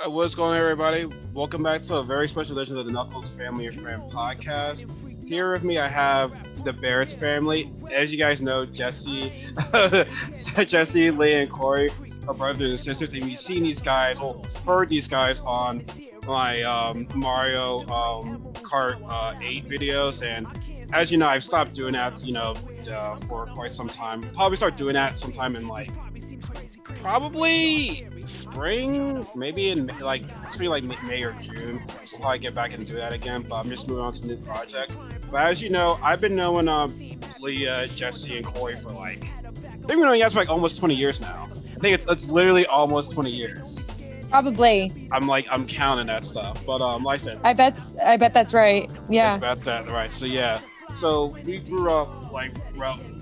What's going on, everybody? Welcome back to a very special edition of the Knuckles Family and Friend podcast. Here with me, I have the Barrett's family. As you guys know, Jesse, Jesse, Leah, and Corey are brothers and sisters. And you've seen these guys, or heard these guys on my Mario Kart 8 videos. And as you know, I've stopped doing that, for quite some time. Probably start doing that sometime in probably spring, maybe in it's maybe like May or June. We'll probably get back and do that again, but I'm just moving on to a new project. But as you know, I've been knowing Leah, Jesse, and Corey for I think we've been knowing you guys for almost 20 years now. I think it's literally almost 20 years. Probably. I'm counting that stuff, but like I said, I bet that's right. Yeah. It's about that, right? So yeah, so we grew up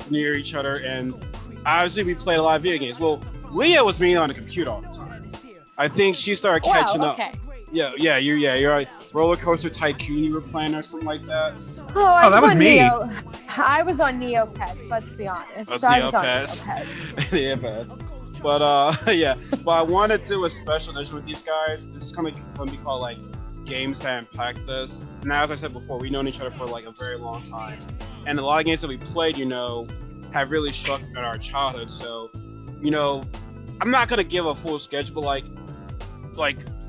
near each other, and obviously we played a lot of video games. Well, Leah was being on the computer all the time. I think she started catching up. You're right. Roller Coaster Tycoon you were playing or something like that. That was me. I was on Neopets, let's be honest. I was on Neopets. Neopets. But yeah. But I wanted to do a special edition with these guys. This is going to be called Games That Impact Us. And as I said before, we've known each other for a very long time. And a lot of games that we played, have really struck in our childhood. So, I'm not gonna give a full schedule, but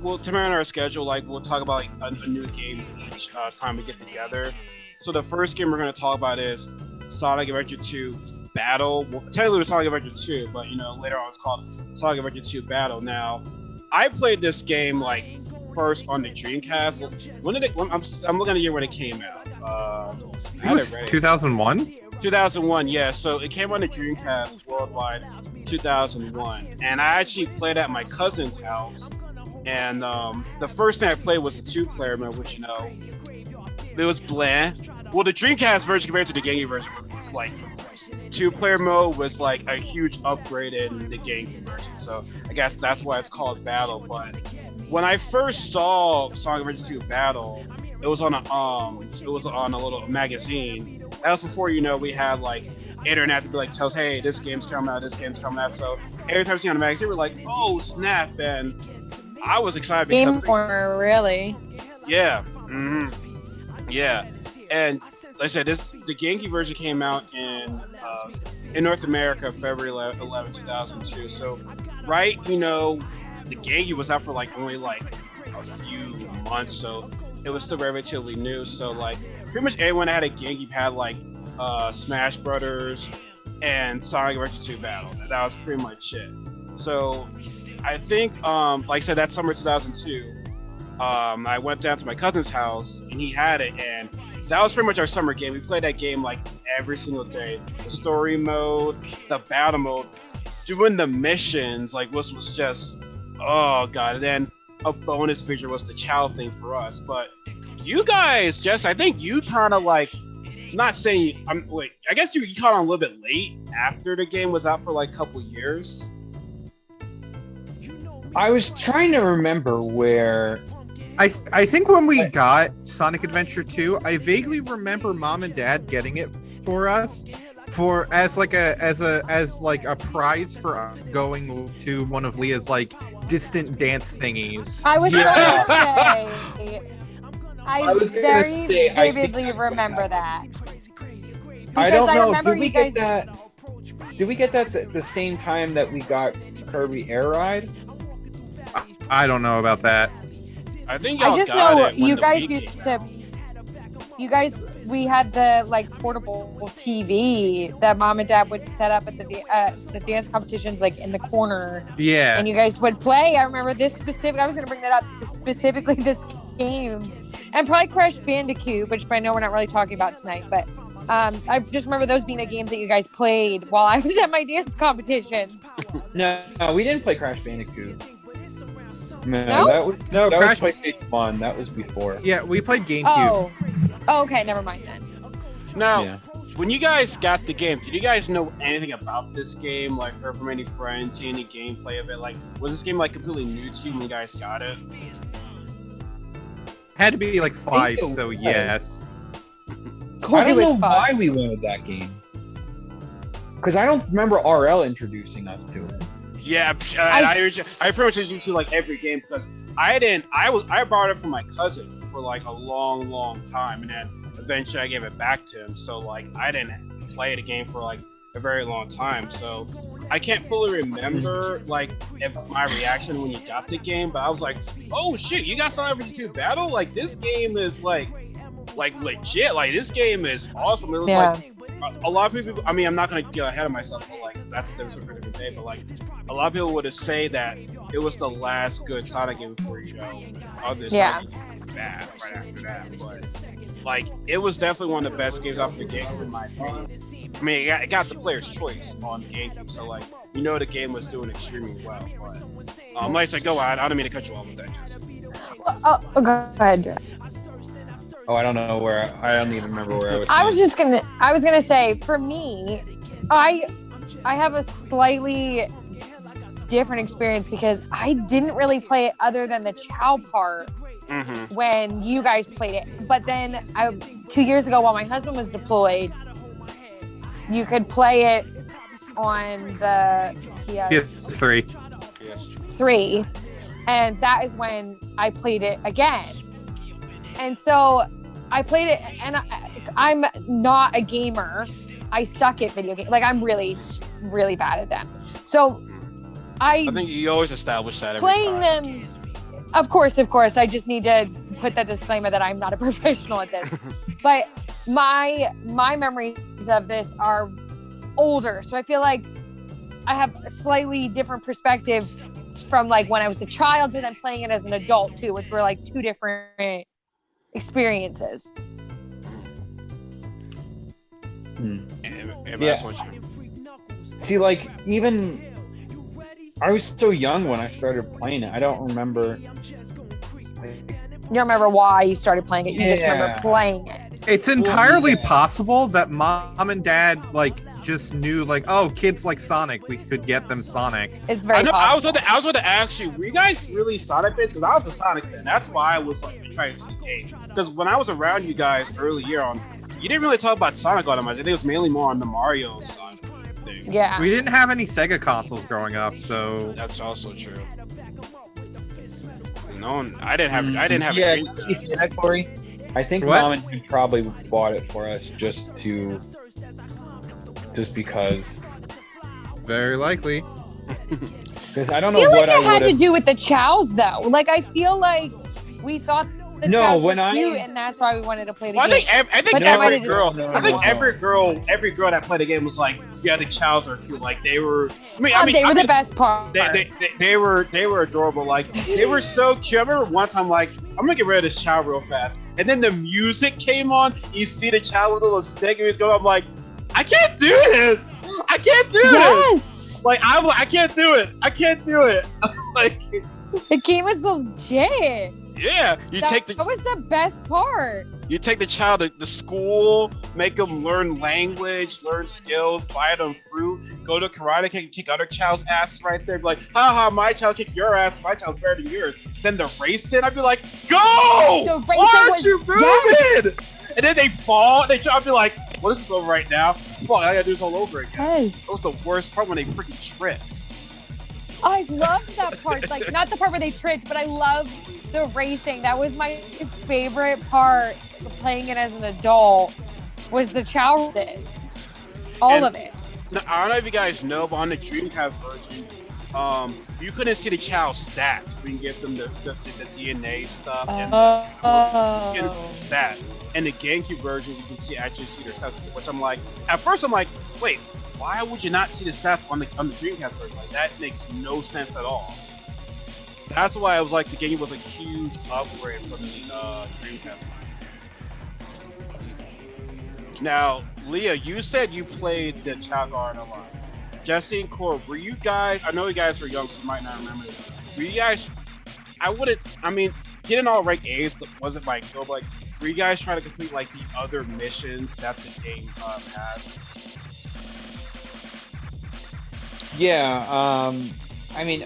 we'll turn on our schedule. We'll talk about a new game each time we get together. So the first game we're gonna talk about is Sonic Adventure 2 Battle. Well, technically it's Sonic Adventure 2, but later on it's called Sonic Adventure 2 Battle. Now, I played this game first on the Dreamcast. When did it? I'm looking at the year when it came out. It was 2001. 2001, yeah. So it came on the Dreamcast worldwide 2001, and I actually played at my cousin's house. And the first thing I played was the two-player mode, which it was bland. Well, the Dreamcast version compared to the GameCube version was two-player mode was a huge upgrade in the GameCube version. So I guess that's why it's called Battle. But when I first saw Sonic Adventure 2 Battle, it was on a little magazine. That was before we had internet to be tell us, hey, this game's coming out. So every time I see on the magazine, we're like, oh snap! And I was excited because Game Corner, really. Yeah, yeah. And like I said, the GameCube version came out in North America February 11, 2002. So right, the GameCube was out for only a few months, so it was still relatively new. So pretty much everyone that had a GameCube had Smash Brothers and Sonic Adventure 2 Battle. That was pretty much it. So I think, like I said, that summer 2002, I went down to my cousin's house and he had it, and that was pretty much our summer game. We played that game every single day. The story mode, the battle mode, doing the missions, was just, oh god. And then a bonus feature was the child thing for us. But you guys, Jess, I think you kind of not saying I guess you caught on a little bit late after the game was out for a couple years. I was trying to remember where. I think when we got Sonic Adventure 2, I vaguely remember Mom and Dad getting it for us as a prize for us going to one of Leah's distant dance thingies. I was going to say. I very vividly remember that. I don't know. Remember you guys. Did we get that at the same time that we got Kirby Air Ride? I don't know about that. I think I just know you guys used to. You guys, we had the portable TV that Mom and Dad would set up at the dance competitions in the corner. Yeah. And you guys would play. I remember this specific. I was going to bring that up specifically. This game, and probably Crash Bandicoot, which I know we're not really talking about tonight, but I just remember those being the games that you guys played while I was at my dance competitions. No, we didn't play Crash Bandicoot. No? That was Crash... PlayStation 1. That was before. Yeah, we played GameCube. Oh, okay, never mind then. Now, when you guys got the game, did you guys know anything about this game? Heard from any friends, see any gameplay of it? Was this game completely new to you when you guys got it? Had to be 5, so yes. I don't know why we wanted that game. Because I don't remember RL introducing us to it. Yeah, I pretty much used to every game because I borrowed it from my cousin for like a long time, and then eventually I gave it back to him. So like I didn't play the game for like a very long time. So I can't fully remember like if my reaction when you got the game, but I was like, oh shit, you got Sonic vs. 2 Battle? Like this game is like legit. Like this game is awesome. It was like a lot of people. I mean, I'm not gonna get ahead of myself, but like that's the difference for a different day. But like a lot of people would say that it was the last good Sonic game before other Sonic games bad right after that. But like it was definitely one of the best games off the GameCube in my opinion. I mean, it got the player's choice on the GameCube, so like the game was doing extremely well. But like I said, go on. I don't mean to cut you off with that, Jesse. Go ahead, Jess. Oh, I don't know where. I don't even remember where I was. I was gonna say, for me, I have a slightly different experience because I didn't really play it other than the Chow part when you guys played it. But then 2 years ago, while my husband was deployed, you could play it on the PS3. PS3, and that is when I played it again. And so I played it, and I'm not a gamer. I suck at video games. Like I'm really, really bad at them. So I think you always establish that every playing time. them. Of course. I just need to put that disclaimer that I'm not a professional at this. But my memories of this are older, so I feel like I have a slightly different perspective from like when I was a child to then playing it as an adult too, which were like two different experiences. See, like even I was so young when I started playing it. I don't remember. You don't remember why you started playing it. You just remember playing it. It's entirely possible that mom and dad like just knew like, oh, kids like Sonic, we could get them Sonic. It's very possible. I was going to ask you, were you guys really Sonic fans? Because I was a Sonic fan. That's why I was like trying to the game. Because when I was around you guys early year on, you didn't really talk about Sonic on them. I think it was mainly more on the Mario side of things. Yeah. We didn't have any Sega consoles growing up, so that's also true. I didn't have a Dreamcast. That, Corey? I think Mom and Dad probably bought it for us just because. Very likely. Because I don't know what I had to do with the chows though. Like I feel like we thought the chows were cute, and that's why we wanted to play the game. I think every girl that played the game was like, yeah, the chows are cute. Like they were. They were the best part. They were adorable. Like they were so cute. I remember one time, like, I'm gonna get rid of this chow real fast, and then the music came on. You see the chow with a little stick, and he's going. I'm like, I can't do this. I can't do this. Like I can't do it. I can't do it. Like the game was legit. Yeah, that was the best part. You take the child to school, make them learn language, learn skills, buy them fruit, go to karate, kick other child's ass right there. Be like, haha, my child kicked your ass, my child's better than yours. Then the racing, I'd be like, go! Why aren't you moving? Yes. And then they fall, they try to be like, well, this is over right now. Fuck, I gotta do this all over again. Yes. That was the worst part when they freaking tripped. I loved that part. Like, not the part where they tripped, but I love the racing. That was my favorite part of playing it as an adult, was the chow races. All of it. Now, I don't know if you guys know, but on the Dreamcast version, you couldn't see the chow stats. We can give them the DNA stuff and stats. And the GameCube version, you can actually see their stats, which I'm like, at first I'm like, wait, why would you not see the stats on the Dreamcast version? Like, that makes no sense at all. That's why I was like, the game was a huge upgrade from the Dreamcast version. Now, Leah, you said you played the Chow Garden a lot. Jesse and Cor, were you guys, I know you guys were young, so you might not remember this. Were you guys, getting all rank A's wasn't my goal, but like, were you guys trying to complete like the other missions that the game had? Yeah, I mean,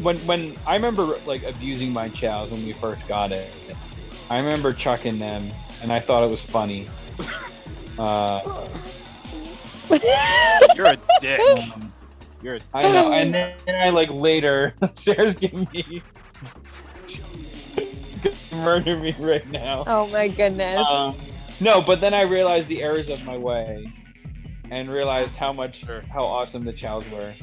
when I remember like abusing my chows when we first got it, I remember chucking them, and I thought it was funny. You're a dick. You're a dick. I know, and then I like later, Sarah's giving me murder me right now. Oh my goodness. No, but then I realized the errors of my way, and realized how Sure. awesome the chows were.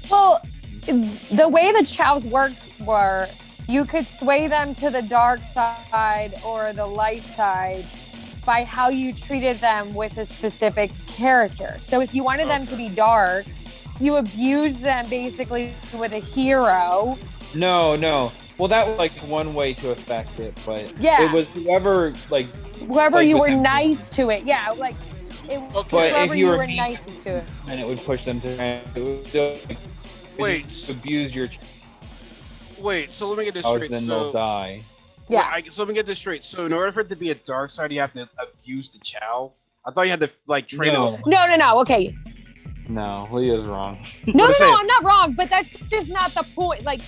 Well, the way the chows worked were you could sway them to the dark side or the light side by how you treated them with a specific character. So if you wanted them to be dark, you abused them basically with a hero. No. Well, that was like one way to affect it, but Yeah. it was whoever Whoever like you with were them. nice to it. Yeah, like it was But whoever if you were nicest to it. and it would push them to. It would still, Wait. abuse your Wait, so let me get this chows, straight. then they'll die. Yeah. So let me get this straight. So in order for it to be a dark side, you have to abuse the Chow. I thought you had to like train No. them. No. Okay. No, Leah's wrong. No, What I'm I'm not wrong, but that's just not the point. Like,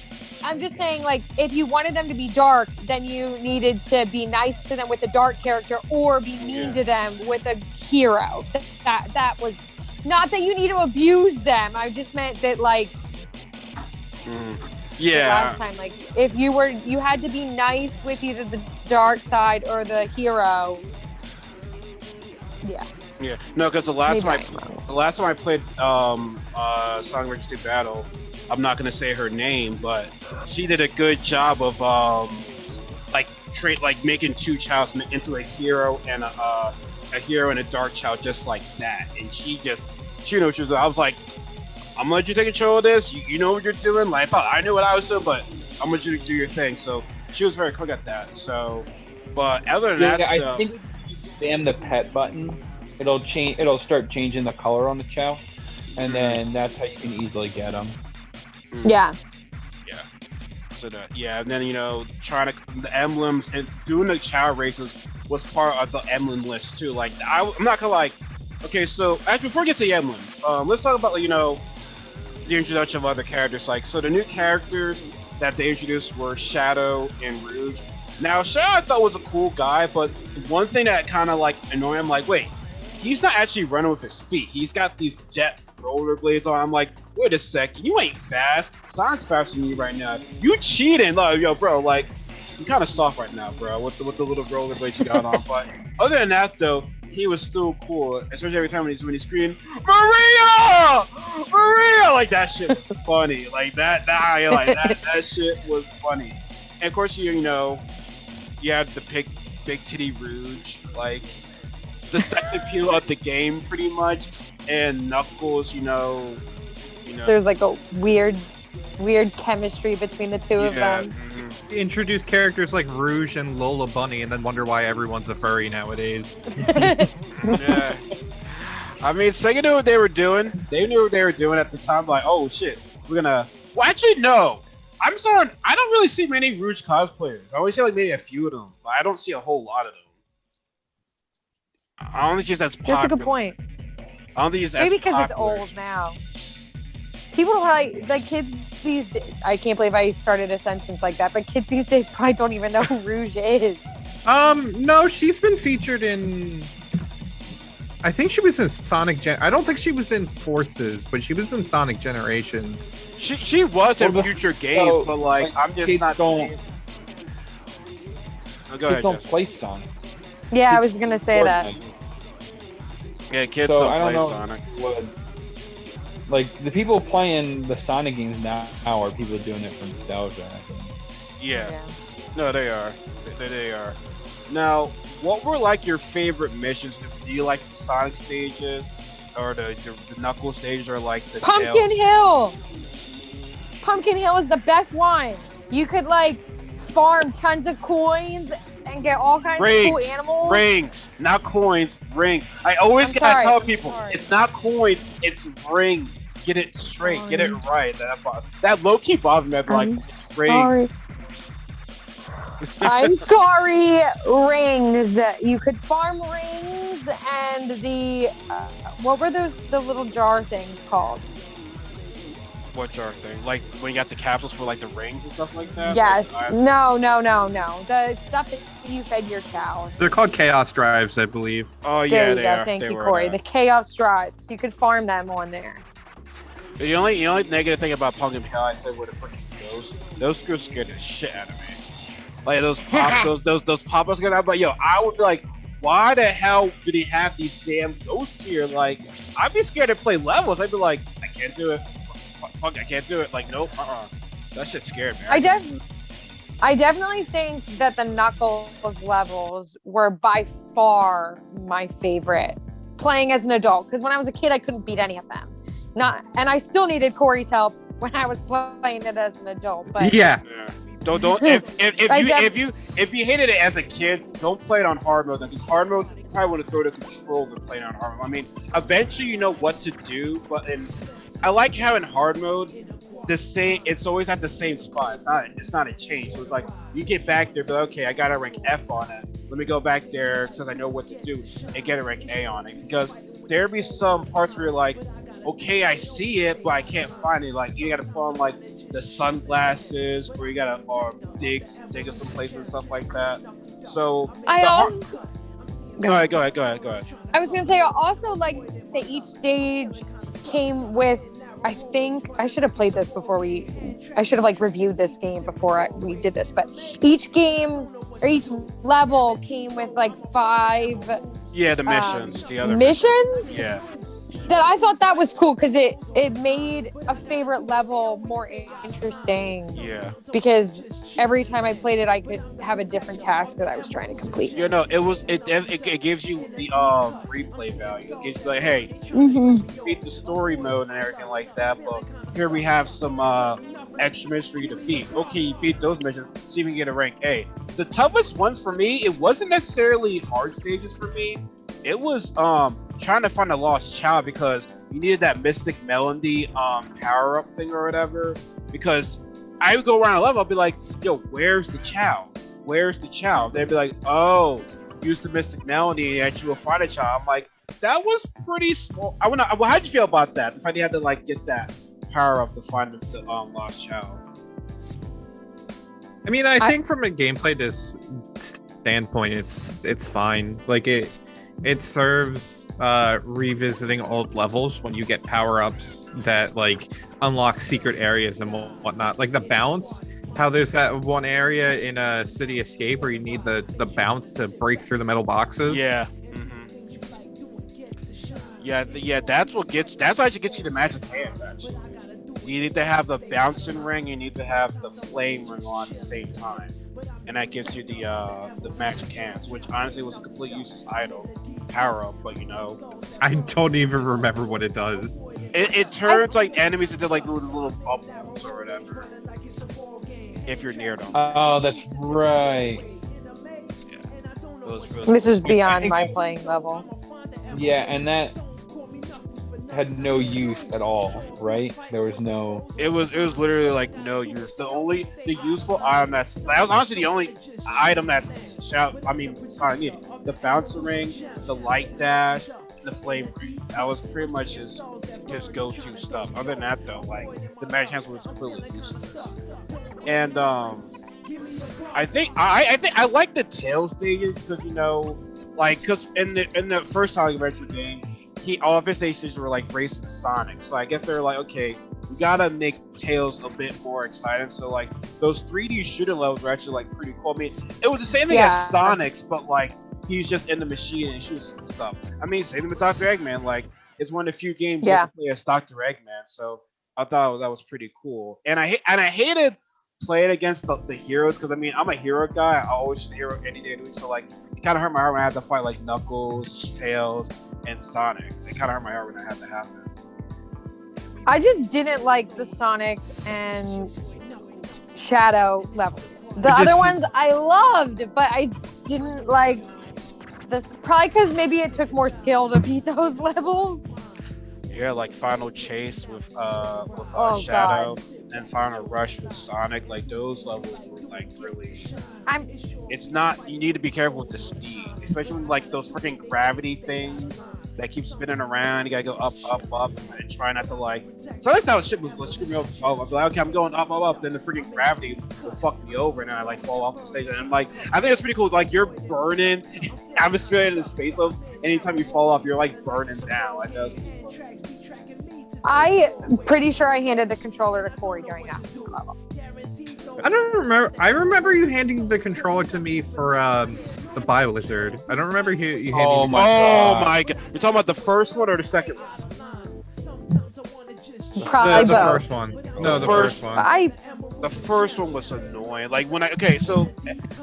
I'm just saying, like, if you wanted them to be dark, then you needed to be nice to them with a dark character, or be mean to them with a hero. That was not that you need to abuse them. I just meant that, like, Yeah. last time, like, if you had to be nice with either the dark side or the hero. Yeah. Yeah. No, because the last Maybe time I'm wrong. the last time I played Sonic Registry Battle, I'm not gonna say her name, but she did a good job of making two Chows into a hero and a hero and a dark Chow just like that. And she knew what she was doing. I was like, I'm gonna let you take control of this. You know what you're doing. Like I thought I knew what I was doing, but I'm gonna let you do your thing. So she was very quick at that. So, but other than that, I think if you spam the pet button, it'll change. It'll start changing the color on the chow, and then that's how you can easily get them. Yeah. So and then trying to the emblems and doing the Chow races was part of the emblem list too. Like I'm not gonna like. Okay, so actually before we get to the emblems, let's talk about the introduction of other characters. Like so, the new characters that they introduced were Shadow and Rouge. Now Shadow I thought was a cool guy, but one thing that kind of like annoyed him, like wait, he's not actually running with his feet. He's got these jet rollerblades on. I'm like, wait a second, you ain't fast. Sonic's faster than you right now. You cheating, like, yo, bro. Like, you kind of soft right now, bro, with the little rollerblades you got on. But other than that, though, he was still cool. Especially every time when he screamed, Maria, like that shit was funny. Like that shit was funny. And of course, you had the big titty Rouge, like the sex appeal of the game, pretty much. And Knuckles, There's like a weird chemistry between the two of them. Introduce characters like Rouge and Lola Bunny, and then wonder why everyone's a furry nowadays. Yeah. I mean, Sega knew what they were doing. They knew what they were doing at the time. Like, oh shit, we're gonna. Well, actually, no. I'm sorry. I don't really see many Rouge cosplayers. I only see like maybe a few of them, but I don't see a whole lot of them. I don't think it's as popular. That's a good point. I don't think it's as Maybe because it's popular. old now. People probably, like kids these days, I can't believe I started a sentence like that, but kids these days probably don't even know who Rouge is. No, she's been featured in. I think she was in Sonic I don't think she was in Forces, but she was in Sonic Generations. She was in future games, but like I'm just kids not don't- seeing. Oh, go Kids ahead, don't Jessica. play Sonic. Yeah, I was gonna say that. Yeah, kids So don't I don't play know Sonic. what. Like the people playing the Sonic games now are people doing it for nostalgia. I think. Yeah. No, they are. They are. Now, what were like your favorite missions? Do you like the Sonic stages, or the Knuckles stages, or like the Pumpkin Tails? Hill. Pumpkin Hill is the best one. You could like farm tons of coins and get all kinds of cool animals. Rings, not coins, rings. I always I'm gotta sorry, tell I'm people, sorry. it's not coins, it's rings. Get it straight, get it Sorry. right. That low key bothered me. I'd be like, I'm sorry. I'm sorry, rings. You could farm rings and the what were the little jar things called? what jar thing? Like when you got the capsules for like the rings and stuff like that? Yes. Like, No. The stuff that you fed your cows. They're called Chaos Drives, I believe. oh There yeah, you they go. are. Thank They you, were Corey. there. The Chaos Drives. You could farm them on there. The only negative thing about Pumpkin Hill I said were the freaking ghosts. Those ghosts scared the shit out of me. like those pop-ups going out. But yo, I would be like, why the hell do they have these damn ghosts here? Like, I'd be scared to play levels. I'd be like, I can't do it. Fuck, I can't do it. Like, nope, that shit scared me. I definitely think that the Knuckles levels were by far my favorite playing as an adult, because when I was a kid I couldn't beat any of them. And I still needed Corey's help when I was playing it as an adult. But yeah. Don't if you hated it as a kid, don't play it on hard mode. Because hard mode, you probably want to throw the controller and play it on hard mode. I mean, eventually you know what to do, but I like how in hard mode it's always at the same spot. It's not a change. So it's like you get back there, but okay, I got a rank F on it. Let me go back there since I know what to do and get a rank A on it. Because there be some parts where you're like, okay, I see it, but I can't find it. Like you gotta put on like the sunglasses, or you gotta dig in some places and stuff like that. So go ahead. I was gonna say also like that each stage came with, I think I should have played this before I should have like reviewed this game before we did this, but each game or each level came with like 5 the missions, the other missions. Yeah. That I thought that was cool because it made a favorite level more interesting. Yeah. Because every time I played it, I could have a different task that I was trying to complete. You know, it gives you the replay value. It gives you like, hey, beat the story mode and everything like that, but here we have some extra missions for you to beat. Okay, you beat those missions, see if you can get a rank A. The toughest ones for me, it wasn't necessarily hard stages for me. It was trying to find a lost child, because you needed that mystic melody power up thing or whatever. Because I would go around a level, I'd be like, yo, where's the child? Where's the child? They'd be like, oh, use the mystic melody and you will find a child. I'm like, that was pretty small. How'd you feel about that? If I had to like get that power up to find the lost child. I mean, I think from a gameplay standpoint, it's fine. Like it serves revisiting old levels when you get power-ups that like unlock secret areas and whatnot. Like the bounce, how there's that one area in a City Escape where you need the bounce to break through the metal boxes. Yeah. Yeah, that's what actually gets you the magic hands, actually. You need to have the bouncing ring, you need to have the flame ring on at the same time. And that gives you the magic hands, which honestly was a complete useless item power up, but you know, I don't even remember what it does. It turns like enemies into like little bubbles or whatever if you're near them. Oh, that's right. Yeah. This is beyond my playing level. Yeah, and that had no use at all, right? There was no. It was literally like no use. The useful item that was honestly the only item that's Sonic, the bouncer ring, the light dash, the flame ring. That was pretty much his go-to stuff. Other than that, though, like the magic hands was completely useless. And I think I like the tail stages because because in the first Sonic Adventure game, all of his stages were like racing Sonic. So I guess they're like, okay, we gotta make Tails a bit more exciting. So like those 3D shooter levels were actually like pretty cool. I mean, it was the same thing as Sonic's, but like he's just in the machine and shoots and stuff. I mean, same thing with Dr. Eggman. Like it's one of the few games you can play as Dr. Eggman. So I thought that was pretty cool. And I hated playing against the heroes because I mean I'm a hero guy. I always hero any day of the week. So like it kind of hurt my heart when I had to fight like Knuckles, Tails, and Sonic. It kind of hurt my heart when I had to happen. I just didn't like the Sonic and Shadow levels. The other ones I loved, but I didn't like this. Probably because maybe it took more skill to beat those levels. Yeah, like Final Chase with Shadow. God. And Final Rush with Sonic, like those levels were like really. It's not. You need to be careful with the speed, especially when like those freaking gravity things that keep spinning around. You gotta go up, and try not to like. Sometimes that shit will screw me over. Oh, I'm like, okay, I'm going up. Then the freaking gravity will fuck me over, and then I like fall off the stage. And I'm like, I think it's pretty cool. Like you're burning atmosphere in the space of. Anytime you fall off, you're like burning down. Like that was pretty cool. I'm pretty sure I handed the controller to Corey during that level. I don't remember. I remember you handing the controller to me for the BioLizard. I don't remember you handing. Oh me my Oh God. my god! You're talking about the first one or the second one? Probably the both. first one. No, the First- first one. The first one was annoying. Like so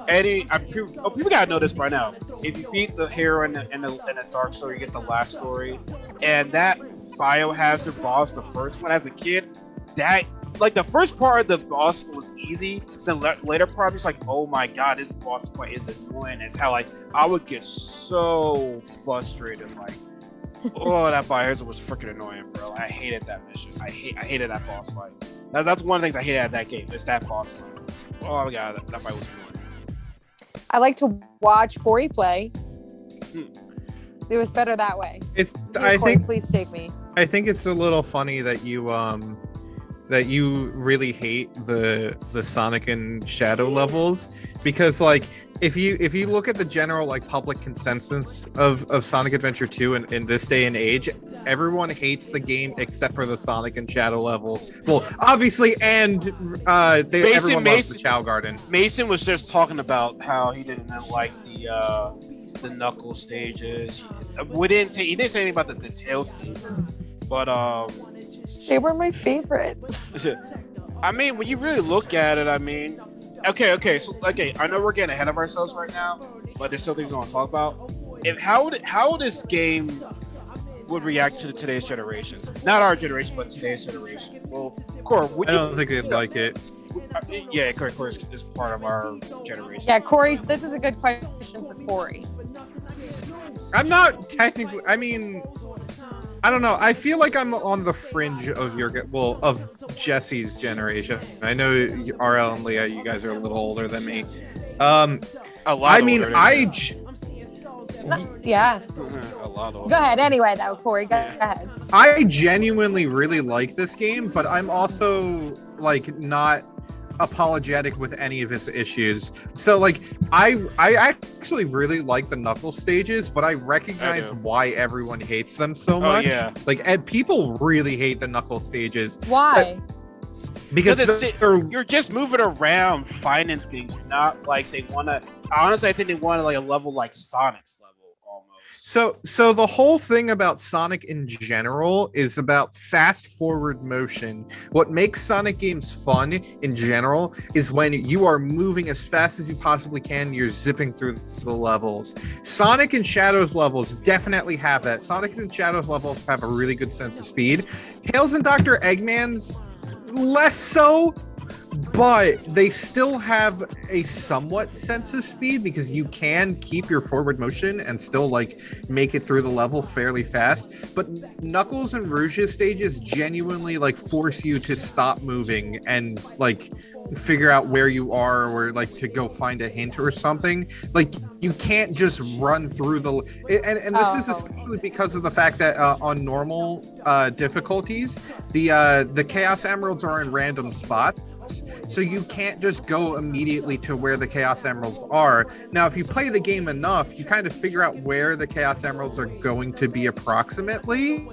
Eddie, people gotta know this by now. If you beat the hero in the Dark Story, you get the last story, and that Biohazard boss, the first one as a kid, that like the first part of the boss was easy. The later part was like, oh my god, this boss fight is annoying. It's how like I would get so frustrated. Like, oh, that Biohazard was freaking annoying, bro. I hated that mission. I hated that boss fight. That's one of the things I hated at that game. Is that boss fight. Oh my god, that fight was annoying. I like to watch Corey play. Hmm. It was better that way. It's. Dear I Corey, think. please save me. I think it's a little funny that you really hate the Sonic and Shadow levels, because like if you look at the general like public consensus of Sonic Adventure 2 in this day and age, everyone hates the game except for the Sonic and Shadow levels. Well, obviously, and everyone loves the Chow Garden. Mason was just talking about how he didn't like the Knuckles stages. He didn't say anything about the tail stages, but They were my favorite. I mean, when you really look at it, I mean, okay, so I know we're getting ahead of ourselves right now, but there's still things we want to talk about. How this game would react to today's generation, not our generation, but today's generation. Well, Cora, I don't think they'd like it. Yeah, Cora is part of our generation. Yeah, Corey, this is a good question for Corey. I'm not technically. I mean, I don't know. I feel like I'm on the fringe of of Jesse's generation. I know RL and Leah, you guys are a little older than me. A lot. I mean, Yeah. A lot older. Go ahead. Anyway, though, Corey, go ahead. I genuinely really like this game, but I'm also like not apologetic with any of its issues. So like I actually really like the Knuckles stages, but I recognize why everyone hates them so much. Yeah. Like, and people really hate the Knuckles stages. Why? Because you're just moving around finding things, not like they want to. Honestly, I think they want like a level like Sonic's level almost. So the whole thing about Sonic in general is about fast forward motion. What makes Sonic games fun in general is when you are moving as fast as you possibly can, you're zipping through the levels. Sonic and Shadows levels definitely have that. Sonic and Shadows levels have a really good sense of speed. Tails and Dr. Eggman's less so, but they still have a somewhat sense of speed because you can keep your forward motion and still like make it through the level fairly fast. But Knuckles and Rouge's stages genuinely like force you to stop moving and like figure out where you are, or like to go find a hint or something. Like you can't just run through the and this is especially because of the fact that on normal difficulties the Chaos Emeralds are in random spots. So you can't just go immediately to where the Chaos Emeralds are. Now, if you play the game enough, you kind of figure out where the Chaos Emeralds are going to be approximately.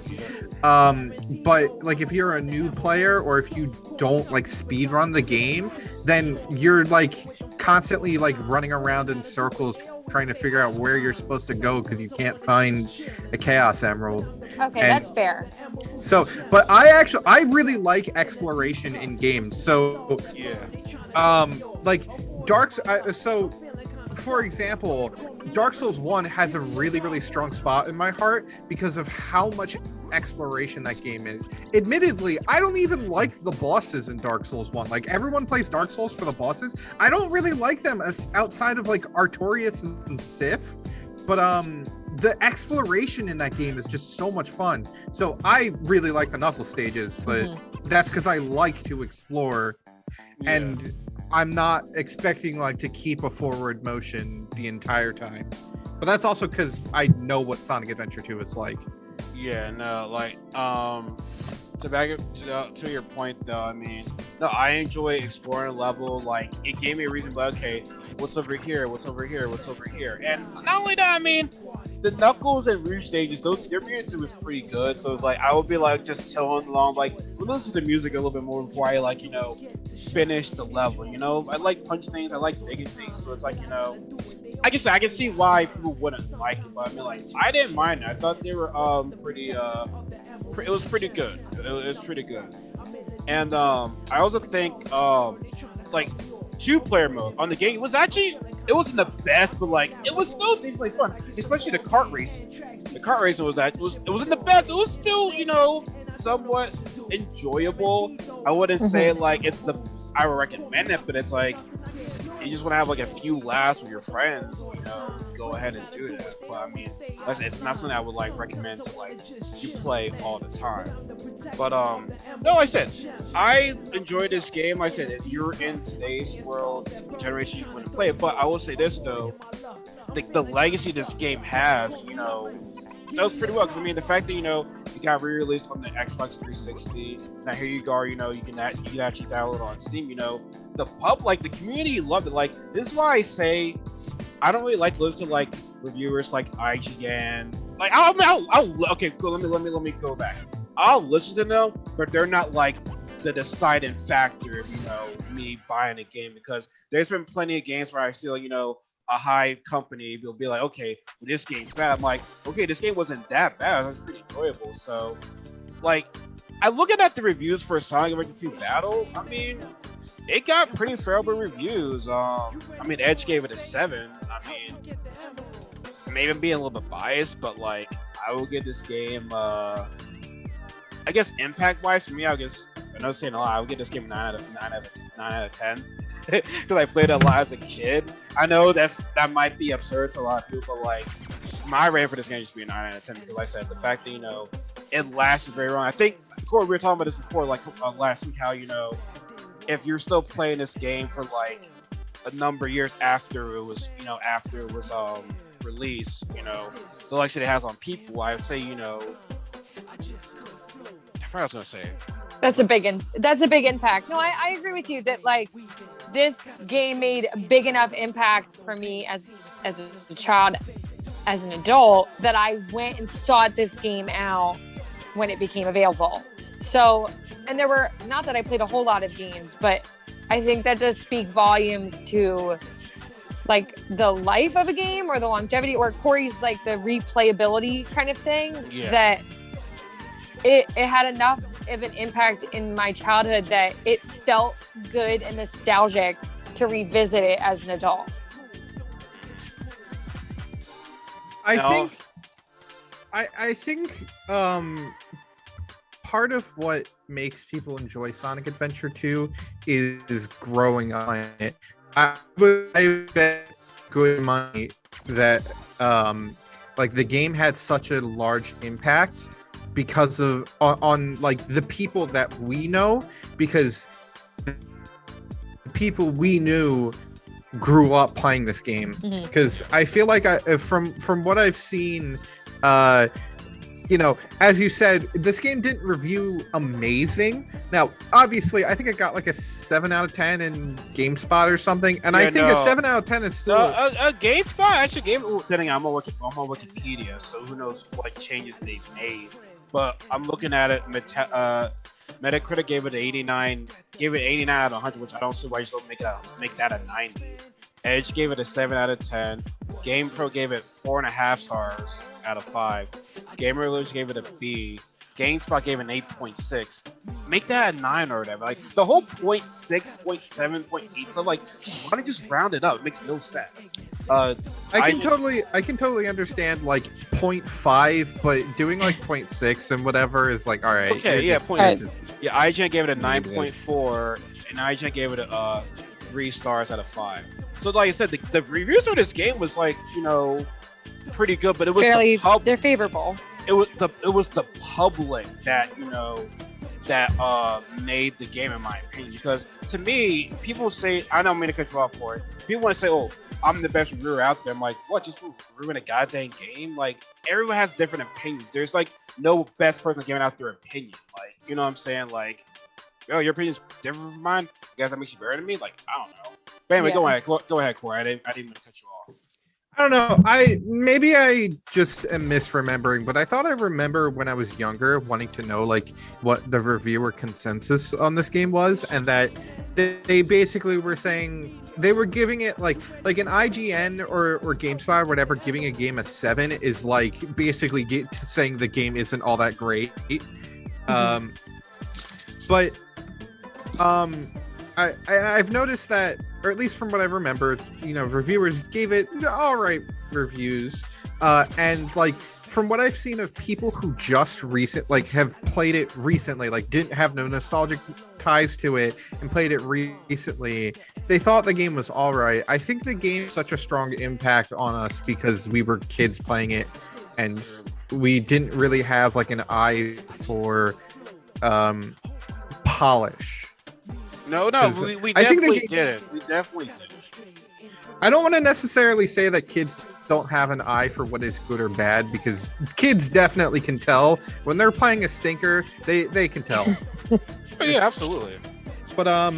But like if you're a new player, or if you don't like speed run the game, then you're like constantly like running around in circles trying to figure out where you're supposed to go because you can't find a Chaos Emerald. Okay, that's fair. So, but I really like exploration in games. So, like so for example, Dark Souls 1 has a really, really strong spot in my heart because of how much exploration that game is. Admittedly, I don't even like the bosses in Dark Souls 1. Like, everyone plays Dark Souls for the bosses. I don't really like them as outside of like Artorias and Sif. But the exploration in that game is just so much fun. So I really like the Knuckles stages, but that's because I like to explore. And I'm not expecting like to keep a forward motion the entire time. But that's also because I know what Sonic Adventure 2 is like. Yeah, no, like to back up to your point though, I mean, no, I enjoy exploring a level. Like it gave me a reason, but okay, what's over here? What's over here? What's over here? And not only that, I mean, the Knuckles and Rouge stages, their music was pretty good. So it's like I would be like just chilling along, like listen to music a little bit more before I like finish the level. I like punch things, I like digging things, so it's like I can see why people wouldn't like it, but I mean like I didn't mind it. I thought they were pretty it was pretty good. It was pretty good, and I also think like 2-player mode on the game it wasn't the best, but like it was still decently fun, especially the kart racing. The kart racing it wasn't the best. It was still somewhat enjoyable. I wouldn't say like I would recommend it, but it's like you just want to have like a few laughs with your friends, go ahead and do that. But I mean, it's not something I would like recommend to like you play all the time. But no, I said I enjoyed this game. I said if you're in today's world generation, you wouldn't play it. But I will say this though, the legacy this game has, that was pretty well. Because I mean, the fact that it got re-released on the Xbox 360. Now here you go, you can actually download it on Steam. The community loved it. Like this is why I say I don't really like to listen to like reviewers like IGN. Like I'll okay, cool. Let me go back. I'll listen to them, but they're not like the deciding factor of me buying a game, because there's been plenty of games where I see like a high company will be like, okay, well, this game's bad. I'm like, okay, this game wasn't that bad. It was pretty enjoyable. So, like, I looking at the reviews for Sonic Adventure 2 Battle. I mean, it got pretty favorable reviews. I mean, Edge gave it a 7. I mean, maybe I'm being a little bit biased, but like, I will give this game. I guess impact-wise for me, I know saying a lot. I would give this game 9 out of 10. Because I played it a lot as a kid. I know that might be absurd to a lot of people, but like my rating for this game used to be a 9 out of 10, because like I said, the fact that it lasted very long. I think Corey, we were talking about this before, like last week, how if you're still playing this game for like a number of years after it was released, the legacy it has on people, I would say I forgot what I was gonna say. That's a big impact. No, I agree with you that like this game made a big enough impact for me as a child, as an adult, that I went and sought this game out when it became available. So, and there were, not that I played a whole lot of games, but I think that does speak volumes to like the life of a game or the longevity, or Corey's like the replayability kind of thing. Yeah. That it had enough of an impact in my childhood that it felt good and nostalgic to revisit it as an adult. I think part of what makes people enjoy Sonic Adventure 2 is growing on it. I bet good money that like the game had such a large impact because of on like the people that we know, because the people we knew grew up playing this game. Because I feel like from what I've seen, as you said, this game didn't review amazing. Now, obviously, I think it got like a 7 out of 10 in GameSpot or something, and I think a 7 out of 10 is still a GameSpot actually gave it. Sitting, I'm on Wikipedia, so who knows what changes they've made. But I'm looking at it. Metacritic gave it 89. Gave it 89 out of 100, which I don't see why you still make that a 90. Edge gave it a 7 out of 10. GamePro gave it 4.5 stars out of 5. Gamer gave it a B. GameSpot gave it an 8.6. Make that a 9 or whatever. Like the whole 0.6, 0.7, 0.8 stuff. Like, why don't you just round it up? It makes no sense. I can totally understand like 0.5, but doing like 0.6 and whatever is like, all right. Okay, yeah, IGN gave it a 9.4, and IGN gave it a 3 stars out of 5. So, like I said, the reviews of this game was like, pretty good, but it was fairly, they're favorable. It was the public that made the game, in my opinion. Because to me, people say, I don't mean to cut you off for it. People want to say, "Oh, I'm the best reviewer out there." I'm like, what? Just ruin a goddamn game? Like, everyone has different opinions. There's like no best person giving out their opinion. Like, you know what I'm saying? Like, oh, your opinion's different from mine. I guess that makes you better than me. Like, I don't know. But anyway, go ahead, Corey. I didn't mean to cut you off. I don't know. Maybe I just am misremembering, but I thought I remember when I was younger wanting to know like what the reviewer consensus on this game was, and that they basically were saying they were giving it like an IGN or GameSpot or whatever, giving a game a 7 is like basically saying the game isn't all that great. But I've noticed that, or at least from what I remember, reviewers gave it all right reviews, and like from what I've seen of people who just have played it recently, like didn't have no nostalgic ties to it and played it recently, they thought the game was all right. I think the game had such a strong impact on us because we were kids playing it, and we didn't really have like an eye for polish. No, we definitely did it. We definitely did it. I don't want to necessarily say that kids don't have an eye for what is good or bad, because kids definitely can tell when they're playing a stinker. They can tell. Yeah, absolutely. But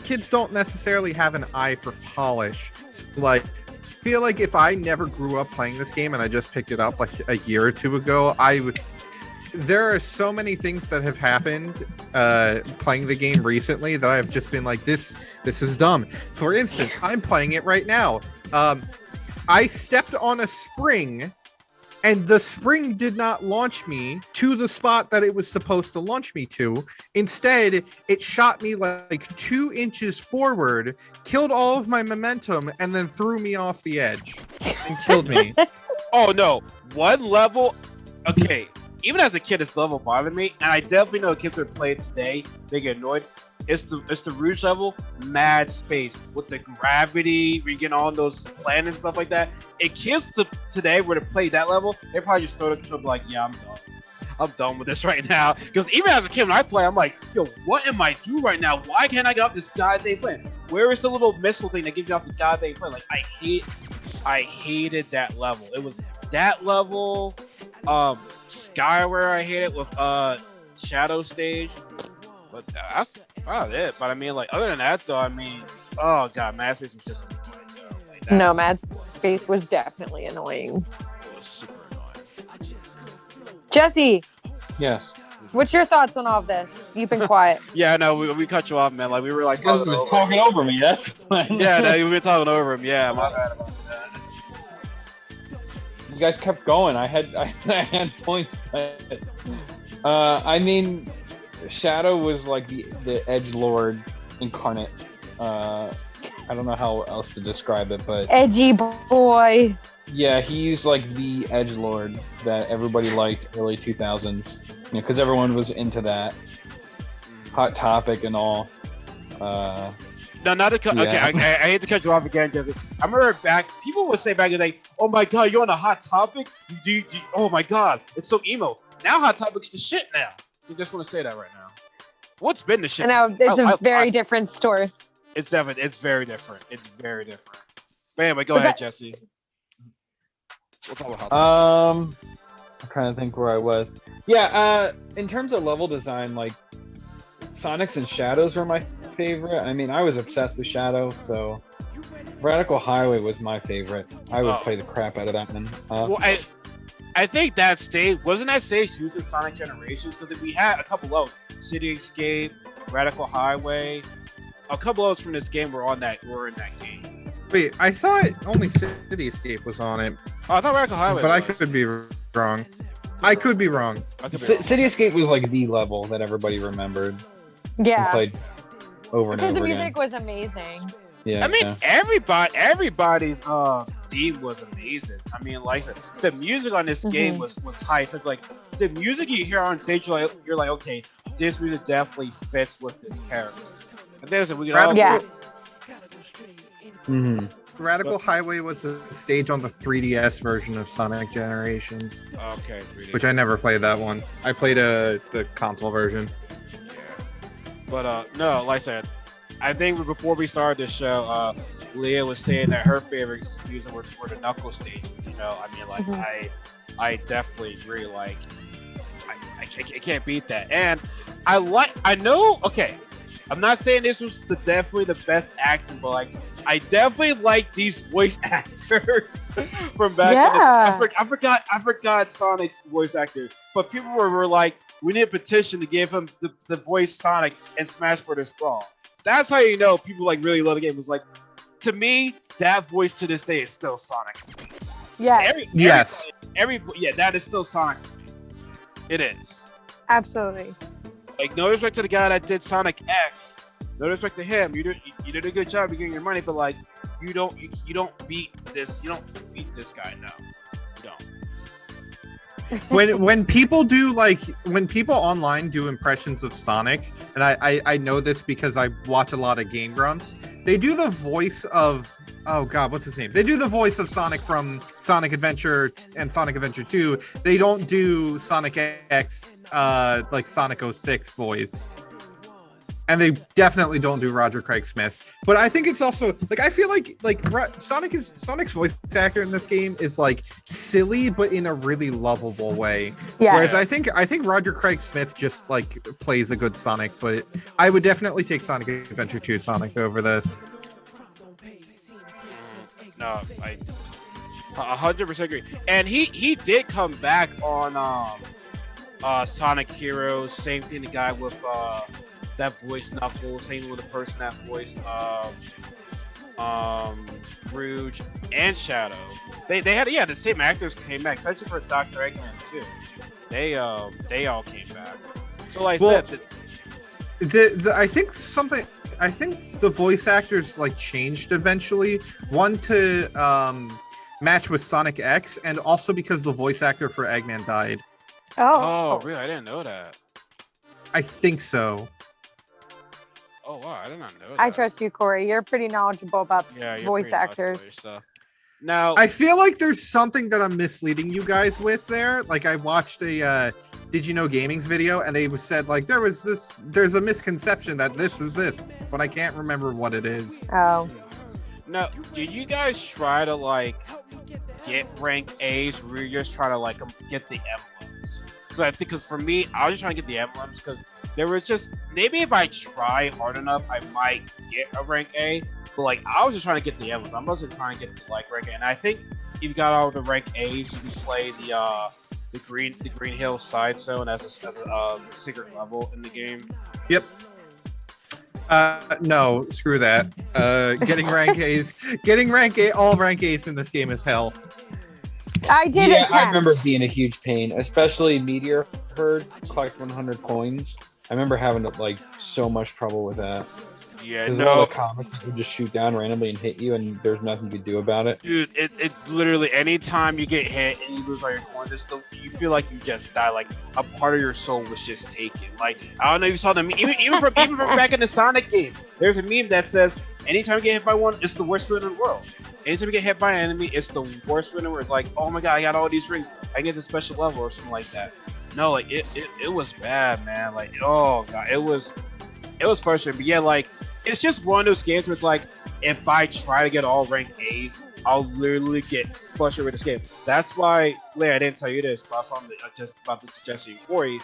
kids don't necessarily have an eye for polish. So, like, I feel like if I never grew up playing this game and I just picked it up like a year or two ago, there are so many things that have happened playing the game recently that I've just been like, this is dumb. For instance, I'm playing it right now. I stepped on a spring, and the spring did not launch me to the spot that it was supposed to launch me to. Instead, it shot me like 2 inches forward, killed all of my momentum, and then threw me off the edge and killed me. Oh no, one level. Okay. Even as a kid, this level bothered me, and I definitely know kids who play it today, they get annoyed. It's the Rouge level, mad space with the gravity, we get on those planets and stuff like that. And kids today were to play that level, they probably just throw the control, like, yeah, I'm done with this right now. Because even as a kid, when I play, I'm like, yo, what am I doing right now? Why can't I get off this goddamn planet? Where is the little missile thing that gives you off the goddamn planet? Like, I hated that level. It was that level. Skyward I hate it with Shadow Stage, but that's about it. But I mean, like, other than that though, I mean, oh god, Mad Space was just like no, Mad Space was definitely annoying. It was super annoying. Jesse, Yeah. what's your thoughts on all of this? You've been quiet. Yeah, no, we cut you off, man. Like, we were like You guys were talking over me. That's fine. Yeah, no, we were talking over him. Yeah, my bad about that. You guys kept going. I had points. I mean, Shadow was like the edgelord incarnate. I don't know how else to describe it, but Edgy boy. yeah, he's like the edgelord that everybody liked early 2000s, because everyone was into that. Hot Topic and all. No, not to cut. Yeah. Okay, I hate to cut you off again, Jesse. I remember back. People would say back in the day, "Oh my god, you're on a Hot Topic? Oh my god, it's so emo." Now Hot Topic's the shit now. I just want to say that right now. What's been the shit? I know it's a very different story. It's definitely. It's very different. It's very different. But anyway, go ahead, Jesse. We'll talk about Hot Topic. I'm trying to think where I was. Yeah, in terms of level design, like Sonics and Shadows were my favorite. I mean, I was obsessed with Shadow, so Radical Highway was my favorite. I would play the crap out of that one. Well, I think that stage wasn't that stage used in Sonic Generations, because we had a couple of City Escape, Radical Highway, a couple of those from this game were in that game. Wait, I thought only City Escape was on it. Oh, I thought Radical Highway. But I could be wrong. I could be wrong. City Escape was like the level that everybody remembered. Yeah. Played over and because over the music again. was amazing. Yeah. I mean, everybody's theme was amazing. I mean, like the music on this game was hype. It's like the music you hear on stage, you're like, okay, this music definitely fits with this character. And there's we can all Radical Highway was a stage on the 3DS version of Sonic Generations. Okay, 3D. Which I never played that one. I played the console version. Yeah. But no, like I said, I think before we started this show, Leah was saying that her favorite music were the Knuckles stage. You know, I mean, like I definitely agree. Like I can't beat that. And I know. Okay, I'm not saying this was definitely the best acting, but like I definitely like these voice actors from back in the I forgot Sonic's voice actor, but people were like, we need a petition to give him the voice Sonic in Smash Bros. Brawl. That's how you know people like really love the game. It was like, to me, that voice to this day is still Sonic to me. Yes. That is still Sonic to me. It is. Absolutely. Like, no respect to the guy that did Sonic X. No respect to him. You did a good job of getting your money, but like, you don't beat this. You don't beat this guy. No, you don't. when people online do impressions of Sonic, and I know this because I watch a lot of Game Grumps, they do the voice of, oh god, what's his name? They do the voice of Sonic from Sonic Adventure and Sonic Adventure 2. They don't do Sonic X like Sonic 06 voice. And they definitely don't do Roger Craig Smith. But I think it's also like, I feel like Sonic's voice actor in this game is like silly, but in a really lovable way. Yeah. Whereas I think Roger Craig Smith just like plays a good Sonic, but I would definitely take Sonic Adventure 2 Sonic over this. No, I 100% agree. And he did come back on Sonic Heroes. Same thing, the guy with that voice Knuckles, same with the person that voiced Rouge and Shadow. They had the same actors came back, especially for Dr. Eggman too. They all came back. So like I said, I think the voice actors like changed eventually. One to match with Sonic X, and also because the voice actor for Eggman died. Oh, really? I didn't know that. I think so. Oh wow, I did not know that. I trust you, Corey. You're pretty knowledgeable about voice actors. Now, I feel like there's something that I'm misleading you guys with there. Like, I watched a Did You Know Gaming's video, and they said like there's a misconception that this is this, but I can't remember what it is. Oh. Now, did you guys try to like get rank A's where you're just trying to like get the emblems? Because for me, I was just trying to get the emblems because there was just, maybe if I try hard enough, I might get a rank A. But like, I was just trying to get the emblems. I wasn't trying to get the like rank A. And I think if you got all the rank A's, you can play the Green Hill side zone as a secret level in the game. Yep. No, screw that. Getting rank A's, all rank A's in this game is hell. I did attempt. I remember it being a huge pain, especially Meteor Herd, collect 100 coins. I remember having like so much trouble with that. Yeah, no. All the comics would just shoot down randomly and hit you, and there's nothing you could do about it. Dude, it's literally anytime you get hit and you lose all your coins, you feel like you just died. Like a part of your soul was just taken. Like, I don't know if you saw the meme, even from back in the Sonic game. There's a meme that says, anytime you get hit by one, it's the worst feeling in the world. Anytime you get hit by an enemy, it's the worst feeling in the world. It's like, oh my god, I got all these rings, I can get the special level or something like that. No, like it was bad, man. Like, oh god, it was frustrating. But yeah, like, it's just one of those games where it's like, if I try to get all rank A's, I'll literally get frustrated with this game. That's why, Leia, I didn't tell you this, but I was on just about the suggestion for you.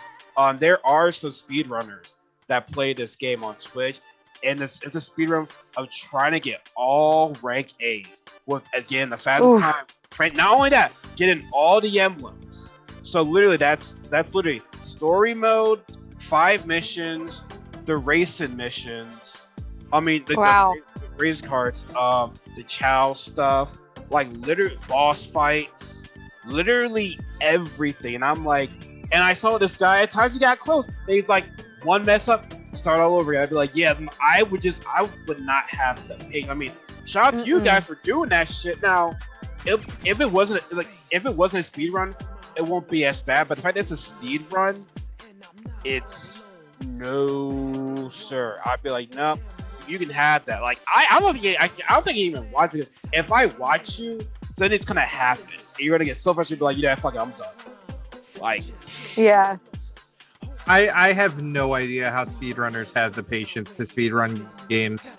There are some speedrunners that play this game on Twitch, and it's a speedrun of trying to get all rank A's with, again, the fastest time. Right? Not only that, getting all the emblems. So literally, that's literally story mode, 5 missions, the racing missions. I mean, the race cards, the Chow stuff, like literally boss fights, literally everything. And I'm like, and I saw this guy, at times he got close. And he's like, one mess up, start all over again. I'd be like, yeah, I would not have the patience. I mean, shout out to you guys for doing that shit. Now, if it wasn't a speed run, it won't be as bad. But the fact that it's a speed run, it's no, sir. I'd be like, no. You can have that. Like, I don't think you even watch it. If I watch you, then it's gonna happen. You're gonna get so frustrated, be like, you know, fuck it, I'm done. Like, yeah. I have no idea how speedrunners have the patience to speedrun games.